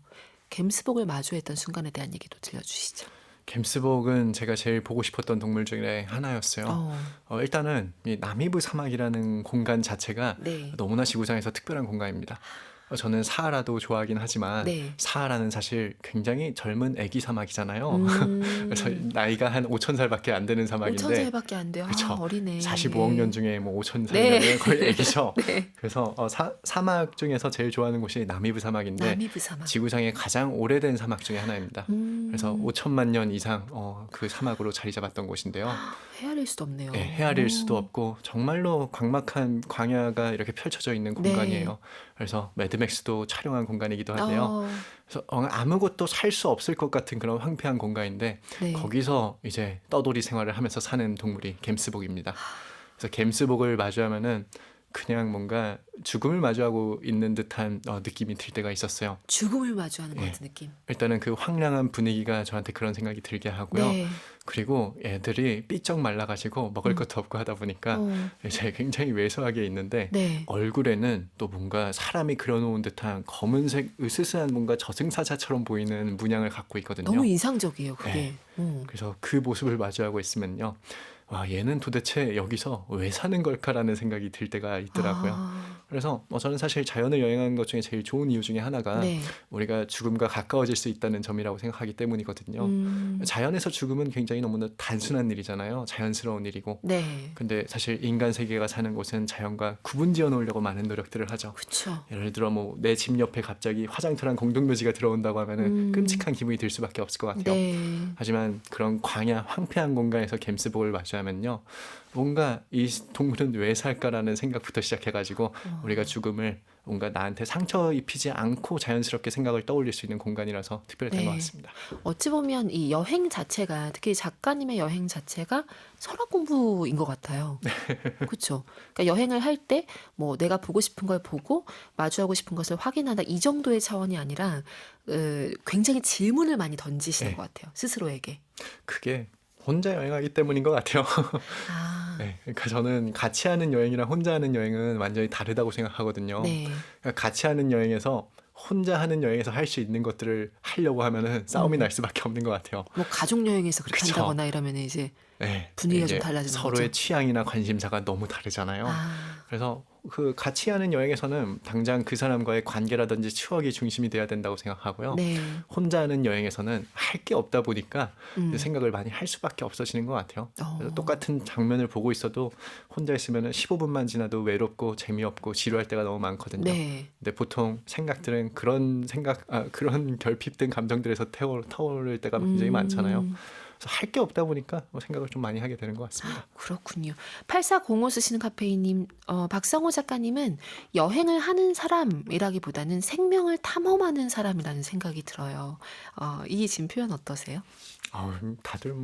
gem스복을 마주했던 순간에 대한 얘기도 들려주시죠. gem스복은 제가 제일 보고 싶었던 동물 중에 하나였어요. 일단은 이 나미브 사막이라는 공간 자체가 네. 너무나 지구상에서 특별한 공간입니다. 저는 사하라도 좋아하긴 하지만 네. 사하라는 사실 굉장히 젊은 애기 사막이잖아요. 그래서 음. 나이가 한 5,000살밖에 안 되는 사막인데 5,000살밖에 안 돼요. 그쵸. 어리네. 45억 년 예. 중에 뭐 5,000살이면 네. 거의 애기죠. 네. 그래서 사막 중에서 제일 좋아하는 곳이 나미브 사막인데 나미브 사막. 지구상에 가장 오래된 사막 중에 하나입니다. 그래서 5천만 년 이상 그 사막으로 자리 잡았던 곳인데요. 헤아릴 수도 없네요. 네, 헤아릴 수도 없고 정말로 광막한 광야가 이렇게 펼쳐져 있는 네. 공간이에요. 그래서 매드맥스도 촬영한 공간이기도 한데요. 그래서 아무것도 살 수 없을 것 같은 그런 황폐한 공간인데 네. 거기서 이제 떠돌이 생활을 하면서 사는 동물이 gem스복입니다. 그래서 gem스복을 마주하면은 그냥 뭔가 죽음을 마주하고 있는 듯한 느낌이 들 때가 있었어요. 죽음을 마주하는 것 예. 같은 느낌. 일단은 그 황량한 분위기가 저한테 그런 생각이 들게 하고요. 네. 그리고 애들이 삐쩍 말라가지고 먹을 것도 없고 하다 보니까 이제 굉장히 왜소하게 있는데 네. 얼굴에는 또 뭔가 사람이 그려놓은 듯한 검은색 으스스한 뭔가 저승사자처럼 보이는 문양을 갖고 있거든요. 너무 인상적이에요, 그게. 네. 그래서 그 모습을 마주하고 있으면요. 와, 얘는 도대체 여기서 왜 사는 걸까라는 생각이 들 때가 있더라고요. 그래서 저는 사실 자연을 여행하는 것 중에 제일 좋은 이유 중에 하나가 네. 우리가 죽음과 가까워질 수 있다는 점이라고 생각하기 때문이거든요. 자연에서 죽음은 굉장히 너무나 단순한 일이잖아요. 자연스러운 일이고. 네. 근데 사실 인간 세계가 사는 곳은 자연과 구분 지어 놓으려고 많은 노력들을 하죠. 그쵸. 예를 들어 뭐 내 집 옆에 갑자기 화장터랑 공동묘지가 들어온다고 하면은 끔찍한 기분이 들 수밖에 없을 것 같아요. 네. 하지만 그런 광야 황폐한 공간에서 gem스복을 마주하면요, 뭔가 이 동물은 왜 살까라는 생각부터 시작해가지고 우리가 죽음을 뭔가 나한테 상처 입히지 않고 자연스럽게 생각을 떠올릴 수 있는 공간이라서 특별했던 네. 것 같습니다. 어찌 보면 이 여행 자체가 특히 작가님의 여행 자체가 철학 공부인 것 같아요. 그렇죠. 그러니까 여행을 할 때 뭐 내가 보고 싶은 걸 보고 마주하고 싶은 것을 확인한다 이 정도의 차원이 아니라 굉장히 질문을 많이 던지시는 네. 것 같아요. 스스로에게. 그게 혼자 여행하기 때문인 것 같아요. 아, 네, 그러니까 저는 같이 하는 여행이랑 혼자 하는 여행은 완전히 다르다고 생각하거든요. 네. 그러니까 같이 하는 여행에서 혼자 하는 여행에서 할 수 있는 것들을 하려고 하면은 싸움이 날 수밖에 없는 것 같아요. 뭐 가족 여행에서 그렇게 그쵸. 한다거나 이러면 이제 네, 분위기가 좀 이게 달라지는 서로의 거죠. 취향이나 관심사가 너무 다르잖아요. 아, 그래서 그 같이 하는 여행에서는 당장 그 사람과의 관계라든지 추억이 중심이 돼야 된다고 생각하고요. 네. 혼자 하는 여행에서는 할 게 없다 보니까 음. 이제 생각을 많이 할 수밖에 없어지는 것 같아요. 그래서 어. 똑같은 장면을 보고 있어도 혼자 있으면 15분만 지나도 외롭고 재미없고 지루할 때가 너무 많거든요. 네. 근데 보통 생각들은 그런 결핍된 감정들에서 타오를 때가 굉장히 많잖아요. 그래서 할 게 없다 보니까 생각을 좀 많이 하게 되는 것 같습니다. 그렇군요. 8405 쓰시는 카페인님, 박성호 작가님은 여행을 하는 사람이라기보다는 생명을 탐험하는 사람이라는 생각이 들어요. 이 지금 표현 어떠세요? 다들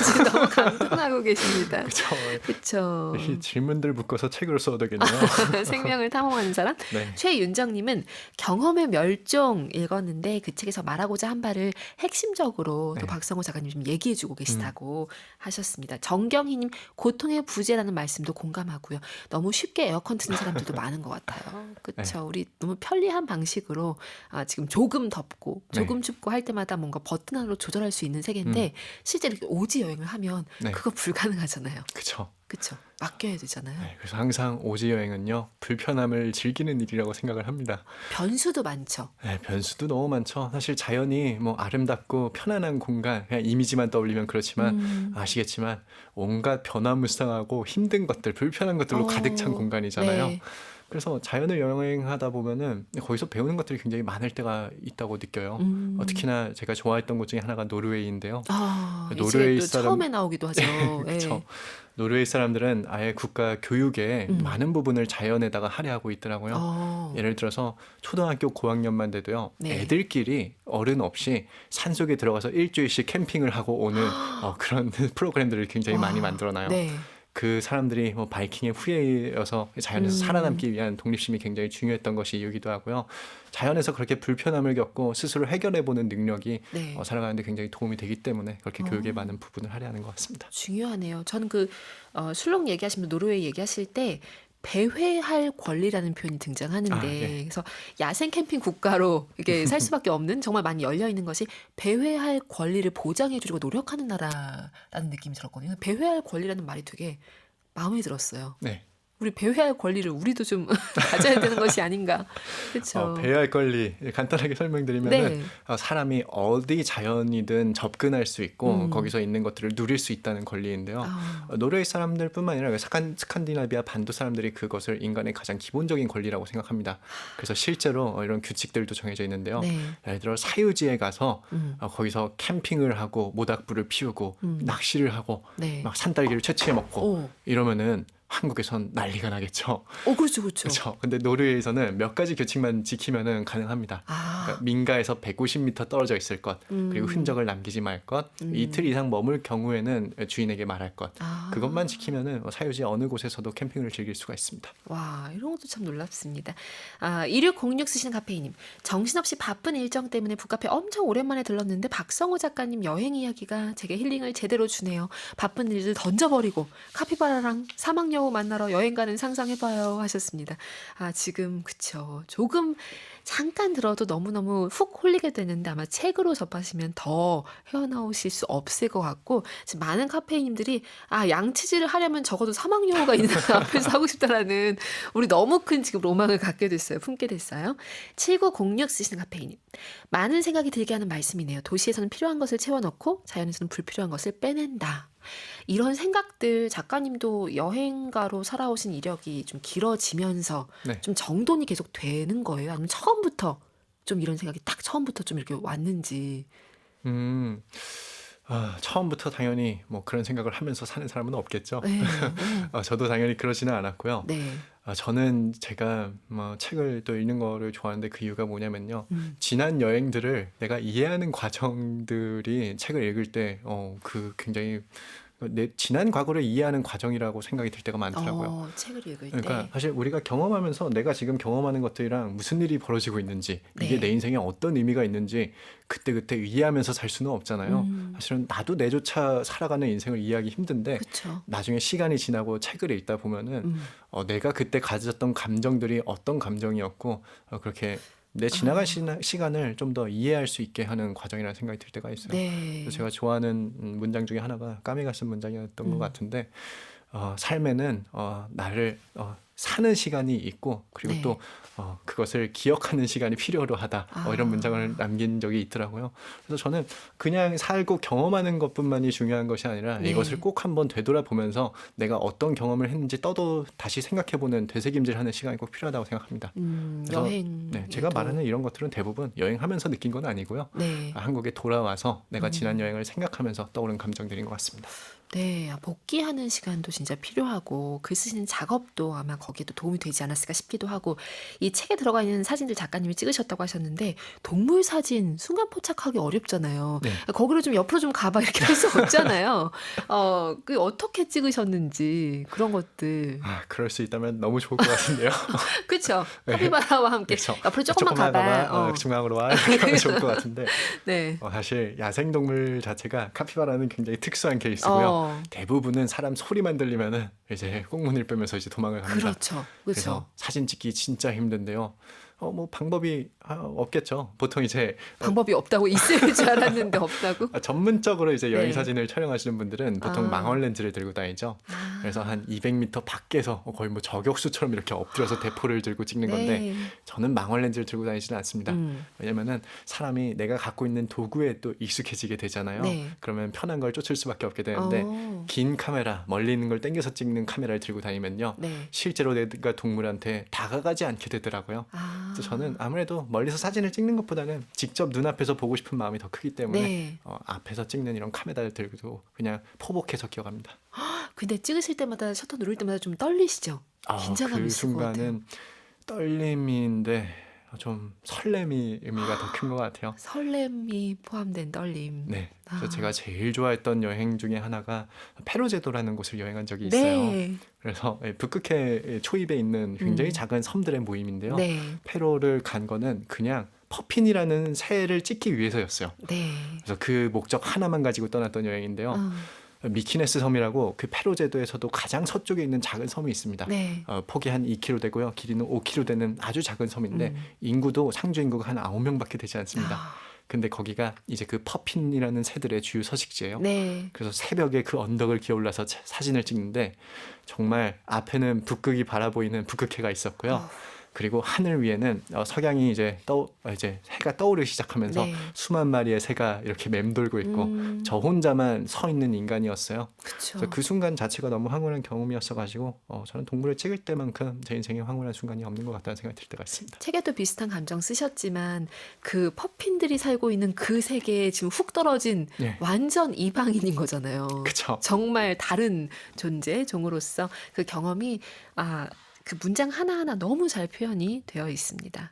지금 너무 감동하고 계십니다. 그쵸. 그렇죠. 이 질문들 묶어서 책으로 써도 되겠네요. 생명을 탐험하는 사람? 네. 최윤정님은 경험의 멸종 읽었는데 그 책에서 말하고자 한 바를 핵심적으로 또 네. 박성호 작가님 좀 얘기해주고 계시다고 하셨습니다. 정경희님 고통의 부재라는 말씀도 공감하고요. 너무 쉽게 에어컨 트는 사람들도 많은 것 같아요. 그렇죠. 우리 너무 편리한 방식으로 지금 조금 덥고 조금 춥고 할 때마다 뭔가 버튼 하나로 조절할 수 있는 세계인데 실제 이렇게 오지 여행을 하면 네. 그거 불가능하잖아요. 그쵸. 그렇죠. 맡겨야 되잖아요. 네, 그래서 항상 오지 여행은요, 불편함을 즐기는 일이라고 생각을 합니다. 변수도 많죠. 네, 변수도 너무 많죠. 사실 자연이 뭐 아름답고 편안한 공간, 그냥 이미지만 떠올리면 그렇지만 아시겠지만 온갖 변화무쌍하고 힘든 것들, 불편한 것들로 가득 찬 공간이잖아요. 네. 그래서 자연을 여행하다 보면은 거기서 배우는 것들이 굉장히 많을 때가 있다고 느껴요. 특히나 제가 좋아했던 곳 중에 하나가 노르웨이인데요. 이 노르웨이 책도 사람, 처음에 나오기도 하죠. 그쵸. 예. 노르웨이 사람들은 아예 국가 교육에 음. 많은 부분을 자연에다가 할애하고 있더라고요. 어, 예를 들어서 초등학교 고학년만 돼도요, 네. 애들끼리 어른 없이 산속에 들어가서 일주일씩 캠핑을 하고 오는 그런 프로그램들을 굉장히 많이 와, 만들어놔요. 네. 그 사람들이 뭐 바이킹의 후예여서 자연에서 살아남기 위한 독립심이 굉장히 중요했던 것이 이유기도 하고요. 자연에서 그렇게 불편함을 겪고 스스로 해결해보는 능력이 네. 살아가는데 굉장히 도움이 되기 때문에 그렇게 교육에 어. 많은 부분을 할애하는 것 같습니다. 중요하네요. 저는 술록 얘기하시면 노르웨이 얘기하실 때 배회할 권리라는 표현이 등장하는데 네. 그래서 야생 캠핑 국가로 이게 살 수밖에 없는 정말 많이 열려 있는 것이 배회할 권리를 보장해 주려고 노력하는 나라라는 느낌이 들었거든요. 배회할 권리라는 말이 되게 마음에 들었어요. 네. 우리 배회할 권리를 우리도 좀 가져야 되는 것이 아닌가. 그렇죠. 배회할 권리 간단하게 설명드리면은 네. 사람이 어디 자연이든 접근할 수 있고 거기서 있는 것들을 누릴 수 있다는 권리인데요. 아, 노르웨이 사람들뿐만 아니라 스칸디나비아 반도 사람들이 그것을 인간의 가장 기본적인 권리라고 생각합니다. 그래서 실제로 이런 규칙들도 정해져 있는데요. 네. 예를 들어 사유지에 가서 음, 거기서 캠핑을 하고 모닥불을 피우고 낚시를 하고 네. 막 산딸기를 채취해 먹고 오, 이러면은 한국에선 난리가 나겠죠. 그렇죠, 그렇죠. 그렇죠. 근데 노르웨이에서는 몇 가지 규칙만 지키면은 가능합니다. 아, 그러니까 민가에서 150m 떨어져 있을 것, 그리고 흔적을 남기지 말 것, 이틀 이상 머물 경우에는 주인에게 말할 것. 아. 그것만 지키면은 사유지 어느 곳에서도 캠핑을 즐길 수가 있습니다. 와, 이런 것도 참 놀랍습니다. 1606 쓰시는 카페이님. 정신없이 바쁜 일정 때문에 북카페 엄청 오랜만에 들렀는데 박성호 작가님 여행 이야기가 제게 힐링을 제대로 주네요. 바쁜 일들 던져버리고 카피바라랑 사막여우 만나러 여행 가는 상상해봐요 하셨습니다. 지금 그쵸. 조금 잠깐 들어도 너무너무 훅 홀리게 되는데 아마 책으로 접하시면 더 헤어나오실 수 없을 것 같고 지금 많은 카페이님들이 양치질을 하려면 적어도 사막여우가 있는 앞에서 하고 싶다라는 우리 너무 큰 지금 로망을 갖게 됐어요. 품게 됐어요. 7906 쓰시는 카페이님. 많은 생각이 들게 하는 말씀이네요. 도시에서는 필요한 것을 채워넣고 자연에서는 불필요한 것을 빼낸다. 이런 생각들 작가님도 여행가로 살아오신 이력이 좀 길어지면서 네. 좀 정돈이 계속 되는 거예요? 아니면 처음부터 좀 이런 생각이 딱 처음부터 좀 이렇게 왔는지. 처음부터 당연히 뭐 그런 생각을 하면서 사는 사람은 없겠죠. 네. 저도 당연히 그러지는 않았고요. 네. 저는 제가 뭐 책을 또 읽는 거를 좋아하는데 그 이유가 뭐냐면요. 음. 지난 여행들을 내가 이해하는 과정들이 책을 읽을 때 굉장히 내 지난 과거를 이해하는 과정이라고 생각이 들 때가 많더라고요. 책을 읽을 그러니까 때. 사실 우리가 경험하면서 내가 지금 경험하는 것들이랑 무슨 일이 벌어지고 있는지 이게 네. 내 인생에 어떤 의미가 있는지 그때그때 이해하면서 살 수는 없잖아요. 사실은 나도 내조차 살아가는 인생을 이해하기 힘든데 그렇죠. 나중에 시간이 지나고 책을 읽다 보면은 내가 그때 가졌던 감정들이 어떤 감정이었고 그렇게 내 지나간 시간을 좀 더 이해할 수 있게 하는 과정이라는 생각이 들 때가 있어요. 네. 그래서 제가 좋아하는 문장 중에 하나가 까미가 쓴 문장이었던 것 같은데 삶에는 나를 사는 시간이 있고 그리고 네. 또 그것을 기억하는 시간이 필요로 하다 이런 문장을 남긴 적이 있더라고요. 그래서 저는 그냥 살고 경험하는 것뿐만이 중요한 것이 아니라 네. 이것을 꼭 한번 되돌아보면서 내가 어떤 경험을 했는지 다시 생각해보는 되새김질하는 시간이 꼭 필요하다고 생각합니다. 그래서 여행. 제가 말하는 이런 것들은 대부분 여행하면서 느낀 건 아니고요. 네. 한국에 돌아와서 내가 지난 여행을 생각하면서 떠오른 감정들인 것 같습니다. 네, 복귀하는 시간도 진짜 필요하고 글 쓰시는 작업도 아마 거기에도 도움이 되지 않았을까 싶기도 하고 이 책에 들어가 있는 사진들 작가님이 찍으셨다고 하셨는데 동물 사진 순간 포착하기 어렵잖아요. 네. 거기로 좀 옆으로 좀 가봐 이렇게 할 수 없잖아요. 그 어떻게 찍으셨는지 그런 것들. 그럴 수 있다면 너무 좋을 것 같은데요. 그렇죠. 네. 카피바라와 함께 그렇죠. 옆으로 조금만 가봐. 중앙으로 와 이렇게 하면 좋을 것 같은데 네. 사실 야생동물 자체가 카피바라는 굉장히 특수한 케이스고요. 대부분은 사람 소리만 들리면은 이제 꽁무니를 빼면서 이제 도망을 갑니다. 그렇죠. 그래서 사진 찍기 진짜 힘든데요. 뭐 방법이 없겠죠. 보통 이제 방법이 없다고 있을 줄 알았는데 없다고? 전문적으로 이제 여행 네. 사진을 촬영하시는 분들은 보통 아. 망원 렌즈를 들고 다니죠. 아. 그래서 한 200m 밖에서 거의 뭐 저격수처럼 이렇게 엎드려서 대포를 들고 찍는 건데 네. 저는 망원 렌즈를 들고 다니지는 않습니다. 음. 왜냐면은 사람이 내가 갖고 있는 도구에 또 익숙해지게 되잖아요. 네. 그러면 편한 걸 쫓을 수밖에 없게 되는데 긴 카메라, 멀리 있는 걸 당겨서 찍는 카메라를 들고 다니면요. 네. 실제로 내가 동물한테 다가가지 않게 되더라고요. 아. 그래서 저는 아무래도 멀리서 사진을 찍는 것보다는 직접 눈앞에서 보고 싶은 마음이 더 크기 때문에 네. 앞에서 찍는 이런 카메라를 들고 그냥 포복해서 기억합니다. 근데 찍으실 때마다 셔터 누를 때마다 좀 떨리시죠? 긴장감이 그 있을 것 같아요. 순간은 떨림인데 좀 설렘이 의미가 더 큰 것 같아요. 설렘이 포함된 떨림. 네. 그래서 아. 제가 제일 좋아했던 여행 중에 하나가 페로제도라는 곳을 여행한 적이 있어요. 네. 그래서 북극해 초입에 있는 굉장히 음. 작은 섬들의 모임인데요. 네. 페로를 간 거는 그냥 퍼핀이라는 새를 찍기 위해서였어요. 네. 그래서 그 목적 하나만 가지고 떠났던 여행인데요. 미키네스 섬이라고 그 페로 제도에서도 가장 서쪽에 있는 작은 섬이 있습니다. 네. 폭이 한 2km 되고요. 길이는 5km 되는 아주 작은 섬인데 인구도 상주 인구가 한 9명밖에 되지 않습니다. 아. 근데 거기가 이제 그 퍼핀이라는 새들의 주요 서식지예요. 네. 그래서 새벽에 그 언덕을 기어올라서 사진을 찍는데 정말 앞에는 북극이 바라보이는 북극해가 있었고요. 그리고 하늘 위에는 석양이 이제 해가 떠오르기 시작하면서 네. 수만 마리의 새가 이렇게 맴돌고 있고 저 혼자만 서 있는 인간이었어요. 그쵸. 그래서 그 순간 자체가 너무 황홀한 경험이었어가지고 저는 동물을 찍을 때만큼 제 인생에 황홀한 순간이 없는 것 같다는 생각이 들 때가 있습니다. 책에도 비슷한 감정 쓰셨지만 그 퍼핀들이 살고 있는 그 세계에 지금 훅 떨어진 네. 완전 이방인인 거잖아요. 그쵸. 정말 다른 존재, 종으로서 그 경험이 그 문장 하나하나 너무 잘 표현이 되어 있습니다.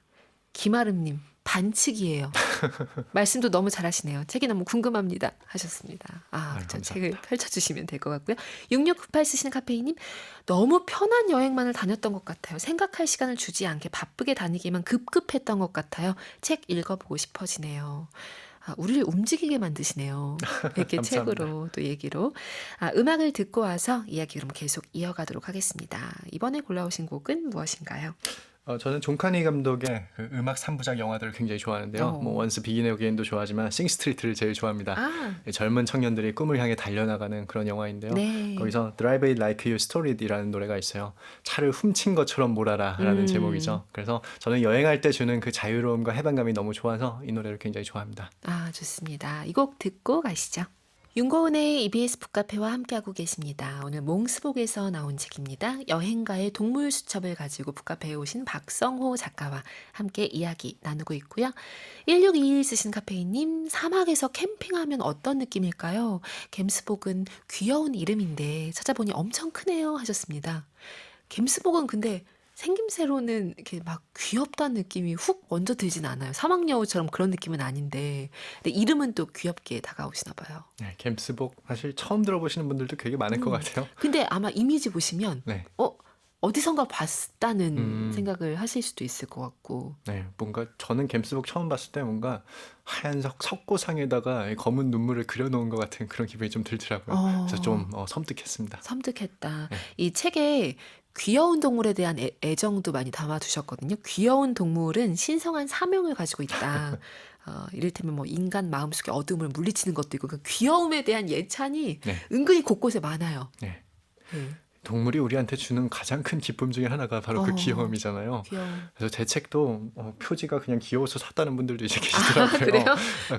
김아름님, 반칙이에요. 말씀도 너무 잘하시네요. 책이 너무 궁금합니다. 하셨습니다. 그쵸. 감사합니다. 책을 펼쳐주시면 될 것 같고요. 6698 쓰시는 카페이님, 너무 편한 여행만을 다녔던 것 같아요. 생각할 시간을 주지 않게 바쁘게 다니기만 급급했던 것 같아요. 책 읽어보고 싶어지네요. 우리를 움직이게 만드시네요. 이렇게 감사합니다. 책으로 또 얘기로. 음악을 듣고 와서 이야기 그럼 계속 이어가도록 하겠습니다. 이번에 골라오신 곡은 무엇인가요? 저는 존 카니 감독의 그 음악 3부작 영화들을 굉장히 좋아하는데요. 뭐 원스 비긴 어게인도 좋아하지만 싱 스트리트를 제일 좋아합니다. 젊은 청년들이 꿈을 향해 달려나가는 그런 영화인데요. 네. 거기서 Drive It Like You Stole It이라는 노래가 있어요. 차를 훔친 것처럼 몰아라라는 제목이죠. 그래서 저는 여행할 때 주는 그 자유로움과 해방감이 너무 좋아서 이 노래를 굉장히 좋아합니다. 좋습니다. 이 곡 듣고 가시죠. 윤고은의 EBS 북카페와 함께하고 계십니다. 오늘 몽스복에서 나온 책입니다. 여행가의 동물 수첩을 가지고 북카페에 오신 박성호 작가와 함께 이야기 나누고 있고요. 1621 쓰신 카페이님, 사막에서 캠핑하면 어떤 느낌일까요? 겜스복은 귀여운 이름인데 찾아보니 엄청 크네요 하셨습니다. 겜스복은 근데 생김새로는 이렇게 막 귀엽다는 느낌이 훅 먼저 들진 않아요. 사막여우처럼 그런 느낌은 아닌데, 근데 이름은 또 귀엽게 다가오시나 봐요. 네, 겜스복 사실 처음 들어보시는 분들도 되게 많을 것 같아요. 근데 아마 이미지 보시면 네. 어디선가 봤다는 생각을 하실 수도 있을 것 같고. 네, 뭔가 저는 겜스복 처음 봤을 때 뭔가 하얀 석고상에다가 검은 눈물을 그려놓은 것 같은 그런 기분이 좀 들더라고요. 그래서 좀 섬뜩했습니다. 섬뜩했다. 네. 이 책에 귀여운 동물에 대한 애정도 많이 담아두셨거든요. 귀여운 동물은 신성한 사명을 가지고 있다. 이를테면 뭐 인간 마음속의 어둠을 물리치는 것도 있고, 그 귀여움에 대한 예찬이 네. 은근히 곳곳에 많아요. 네. 네. 동물이 우리한테 주는 가장 큰 기쁨 중에 하나가 바로 그 귀여움이잖아요. 귀여움. 그래서 제 책도 표지가 그냥 귀여워서 샀다는 분들도 이제 계시더라고요. 그래요?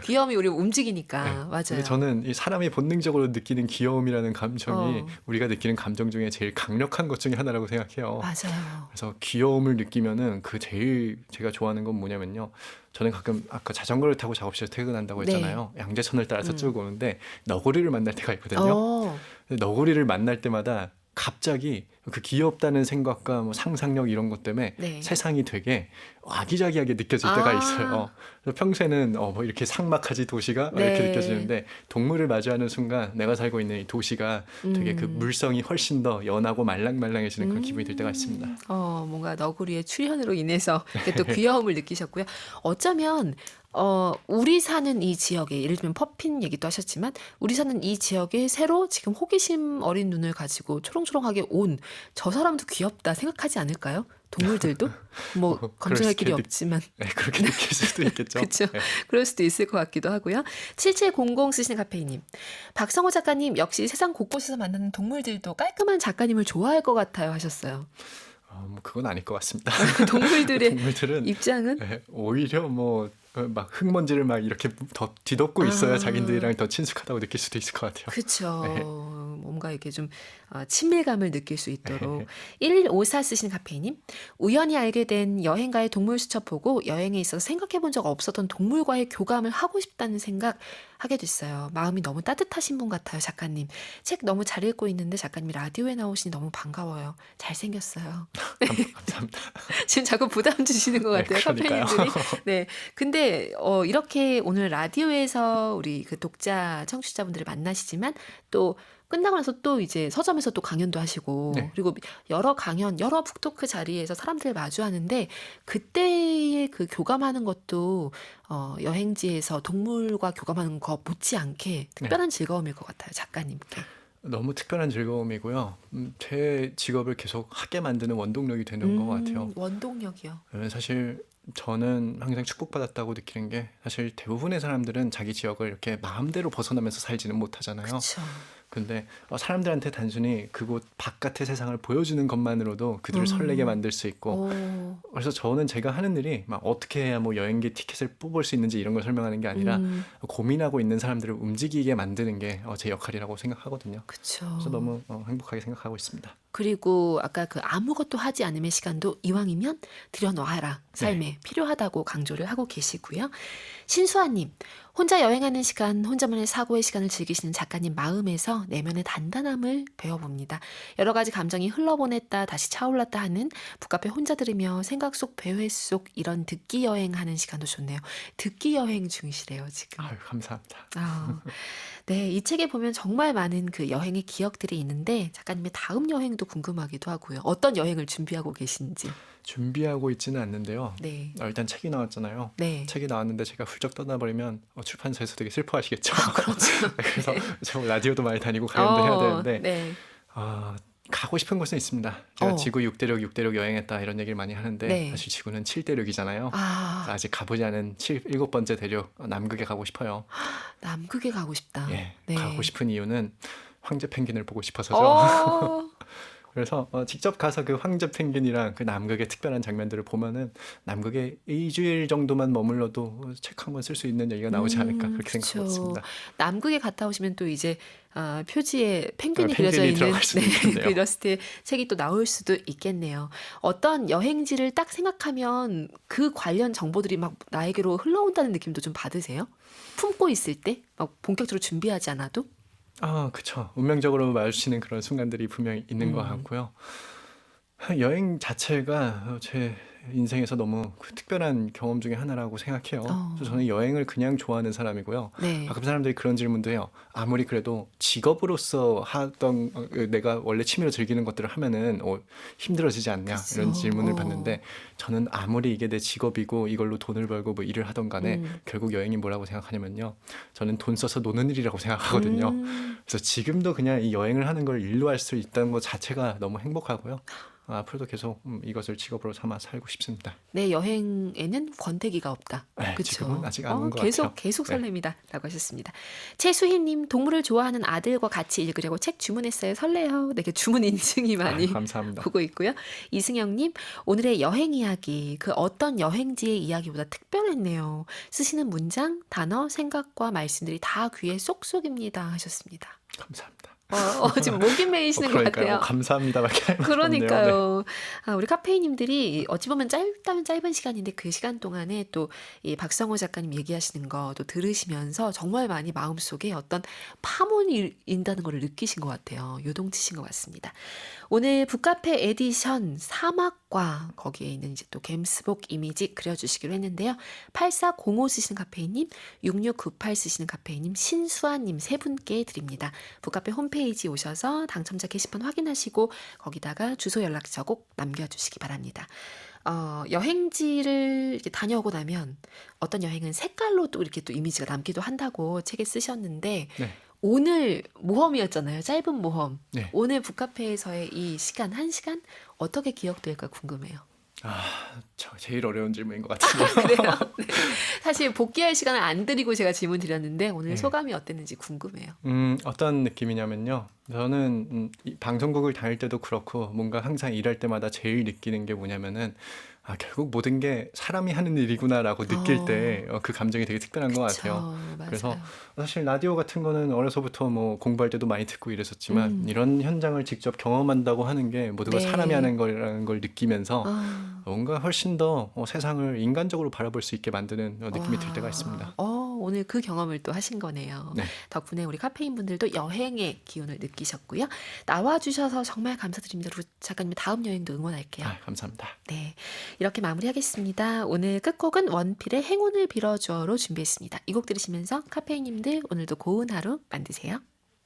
귀여움이 우리 움직이니까. 네. 맞아요. 근데 저는 이 사람이 본능적으로 느끼는 귀여움이라는 감정이 우리가 느끼는 감정 중에 제일 강력한 것 중에 하나라고 생각해요. 맞아요. 그래서 귀여움을 느끼면은 그 제일 제가 좋아하는 건 뭐냐면요. 저는 가끔 아까 자전거를 타고 작업실에 퇴근한다고 했잖아요. 양재천을 따라서 쭉 오는데 너구리를 만날 때가 있거든요. 근데 너구리를 만날 때마다 갑자기 그 귀엽다는 생각과 뭐 상상력 이런 것 때문에 네. 세상이 되게 아기자기하게 느껴질 때가 있어요. 그래서 평소에는 뭐 이렇게 삭막하지 도시가 이렇게 네. 느껴지는데 동물을 마주하는 순간 내가 살고 있는 이 도시가 되게 그 물성이 훨씬 더 연하고 말랑말랑해지는 그런 기분이 들 때가 있습니다. 뭔가 너구리의 출현으로 인해서 이렇게 또 귀여움을 느끼셨고요. 어쩌면 우리 사는 이 지역에 예를 들면 퍼핀 얘기도 하셨지만 우리 사는 이 지역에 새로 지금 호기심 어린 눈을 가지고 초롱초롱하게 온 저 사람도 귀엽다 생각하지 않을까요? 동물들도? 뭐 그럴 검증할 수도 길이 없지만 네, 그렇게 느낄 수도 있겠죠. 그쵸. 네. 그럴 수도 있을 것 같기도 하고요. 7700 쓰시는 카페이님. 박성호 작가님 역시 세상 곳곳에서 만나는 동물들도 깔끔한 작가님을 좋아할 것 같아요 하셨어요. 뭐 그건 아닐 것 같습니다. 동물들의 동물들은 입장은? 네, 오히려 뭐 막 흙먼지를 막 이렇게 더 뒤덮고 있어야 아. 자기들이랑 더 친숙하다고 느낄 수도 있을 것 같아요. 그쵸. 네. 뭔가 이렇게 좀 친밀감을 느낄 수 있도록. 1154 쓰시는 카페이님. 우연히 알게 된 여행가의 동물 수첩 보고 여행에 있어서 생각해 본 적 없었던 동물과의 교감을 하고 싶다는 생각 하게 됐어요. 마음이 너무 따뜻하신 분 같아요, 작가님. 책 너무 잘 읽고 있는데 작가님이 라디오에 나오시니 너무 반가워요. 잘생겼어요. 감사합니다. 지금 자꾸 부담 주시는 것 네, 같아요, 그러니까요. 카페인들이. 네. 근데 이렇게 오늘 라디오에서 우리 그 독자, 청취자분들을 만나시지만 또 끝나고 나서 또 이제 서점에서 또 강연도 하시고 네. 그리고 여러 강연, 여러 북토크 자리에서 사람들을 마주하는데 그때의 그 교감하는 것도 여행지에서 동물과 교감하는 거 못지않게 특별한 즐거움일 것 같아요, 작가님께. 너무 특별한 즐거움이고요. 제 직업을 계속 하게 만드는 원동력이 되는 것 같아요. 원동력이요. 사실 저는 항상 축복받았다고 느끼는 게 사실 대부분의 사람들은 자기 지역을 이렇게 마음대로 벗어나면서 살지는 못하잖아요. 그렇죠. 근데 사람들한테 단순히 그곳 바깥의 세상을 보여주는 것만으로도 그들을 설레게 만들 수 있고 그래서 저는 제가 하는 일이 막 어떻게 해야 뭐 여행기 티켓을 뽑을 수 있는지 이런 걸 설명하는 게 아니라 고민하고 있는 사람들을 움직이게 만드는 게 제 역할이라고 생각하거든요. 그렇죠. 그래서 너무 행복하게 생각하고 있습니다. 그리고 아까 그 아무것도 하지 않음의 시간도 이왕이면 들여놓아라. 삶에 필요하다고 강조를 하고 계시고요. 신수아님, 혼자 여행하는 시간, 혼자만의 사고의 시간을 즐기시는 작가님 마음에서 내면의 단단함을 배워봅니다. 여러 가지 감정이 흘러보냈다 다시 차올랐다 하는 북카페 혼자 들으며 생각 속 배회 속 이런 듣기 여행하는 시간도 좋네요. 듣기 여행 중이시래요 지금. 아유, 감사합니다. 네, 이 책에 보면 정말 많은 그 여행의 기억들이 있는데 작가님의 다음 여행도 궁금하기도 하고요. 어떤 여행을 준비하고 계신지. 준비하고 있지는 않는데요. 네. 일단 책이 나왔잖아요. 네. 책이 나왔는데 제가 훌쩍 떠나버리면 출판사에서 되게 슬퍼하시겠죠. 그렇죠. 그래서 저 라디오도 많이 다니고 강연도 해야 되는데 네. 가고 싶은 곳은 있습니다. 제가 어. 지구 6대륙 여행했다 이런 얘기를 많이 하는데 네. 사실 지구는 7대륙이잖아요. 아, 아직 가보지 않은 7번째 대륙 남극에 가고 싶어요. 남극에 가고 싶다. 예, 네. 가고 싶은 이유는 황제 펭귄을 보고 싶어서죠. 어, 그래서 직접 가서 그 황제 펭귄이랑 그 남극의 특별한 장면들을 보면은 남극에 2주일 정도만 머물러도 책 한 권 쓸 수 있는 얘기가 나오지 않을까 그렇게 생각하고 그쵸. 있습니다. 남극에 갔다 오시면 또 이제 표지에 펭귄이 펭귄이 그려져 있는 들어갈 수도 있겠네요. 그 일러스트의 책이 또 나올 수도 있겠네요. 어떤 여행지를 딱 생각하면 그 관련 정보들이 막 나에게로 흘러온다는 느낌도 좀 받으세요? 품고 있을 때? 막 본격적으로 준비하지 않아도? 그쵸. 운명적으로 마주치는 그런 순간들이 분명히 있는 것 같고요. 여행 자체가 제 인생에서 너무 그 특별한 경험 중에 하나라고 생각해요. 그래서 저는 여행을 그냥 좋아하는 사람이고요. 네. 가끔 사람들이 그런 질문도 해요. 아무리 그래도 직업으로서 하던 내가 원래 취미로 즐기는 것들을 하면은 힘들어지지 않냐 이런 그쵸. 질문을 받는데 저는 아무리 이게 내 직업이고 이걸로 돈을 벌고 뭐 일을 하던 간에 결국 여행이 뭐라고 생각하냐면요. 저는 돈 써서 노는 일이라고 생각하거든요. 그래서 지금도 그냥 이 여행을 하는 걸 일로 할 수 있다는 것 자체가 너무 행복하고요. 앞으로도 계속 이것을 직업으로 삼아 살고 싶습니다. 내 여행에는 권태기가 없다. 네, 그쵸? 지금은 아직 안 온 것 계속 같아요. 계속 네. 설렙니다. 라고 하셨습니다. 최수희님, 동물을 좋아하는 아들과 같이 읽으려고 책 주문했어요. 설레요. 네, 주문 인증이 많이 감사합니다. 보고 있고요. 이승영님, 오늘의 여행 이야기, 그 어떤 여행지의 이야기보다 특별했네요. 쓰시는 문장, 단어, 생각과 말씀들이 다 귀에 쏙쏙입니다. 하셨습니다. 감사합니다. 지금 목이 메이시는 것 그러니까요. 같아요. 감사합니다밖에 할 말이 없네요. 그러니까요. 우리 카페이님들이 어찌 보면 짧다면 짧은 시간인데 그 시간 동안에 또 이 박성호 작가님 얘기하시는 거 또 들으시면서 정말 많이 마음속에 어떤 파문이 인다는 걸 느끼신 것 같아요. 요동치신 것 같습니다. 오늘 북카페 에디션 사막과 거기에 있는 이제 또 gem스복 이미지 그려주시기로 했는데요. 8405 쓰시는 카페이님, 6698 쓰시는 카페이님, 신수아님 세 분께 드립니다. 북카페 홈페이지 오셔서 당첨자 게시판 확인하시고 거기다가 주소 연락처 꼭 남겨주시기 바랍니다. 여행지를 이렇게 다녀오고 나면 어떤 여행은 색깔로 또 이렇게 또 이미지가 남기도 한다고 책에 쓰셨는데 네. 오늘 모험이었잖아요. 짧은 모험. 네. 오늘 북카페에서의 이 시간, 한 시간 어떻게 기억될까 궁금해요. 저 제일 어려운 질문인 것 같은데요. 그래요? 네. 사실 복귀할 시간을 안 드리고 제가 질문 드렸는데 오늘 네. 소감이 어땠는지 궁금해요. 어떤 느낌이냐면요. 저는 이 방송국을 다닐 때도 그렇고 뭔가 항상 일할 때마다 제일 느끼는 게 뭐냐면은 결국 모든 게 사람이 하는 일이구나라고 느낄 때 그 감정이 되게 특별한 것 같아요. 그쵸, 그래서 맞아요. 사실 라디오 같은 거는 어려서부터 뭐 공부할 때도 많이 듣고 이랬었지만 음. 이런 현장을 직접 경험한다고 하는 게 모두가 사람이 네. 하는 거라는 걸 느끼면서 아, 뭔가 훨씬 더 세상을 인간적으로 바라볼 수 있게 만드는 느낌이 들 때가 있습니다. 오늘 그 경험을 또 하신 거네요. 네. 덕분에 우리 카페인 분들도 여행의 기운을 느끼셨고요. 나와주셔서 정말 감사드립니다. 루 작가님 다음 여행도 응원할게요. 감사합니다. 네, 이렇게 마무리하겠습니다. 오늘 끝곡은 원필의 행운을 빌어줘로 준비했습니다. 이 곡 들으시면서 카페인님들 오늘도 고운 하루 만드세요.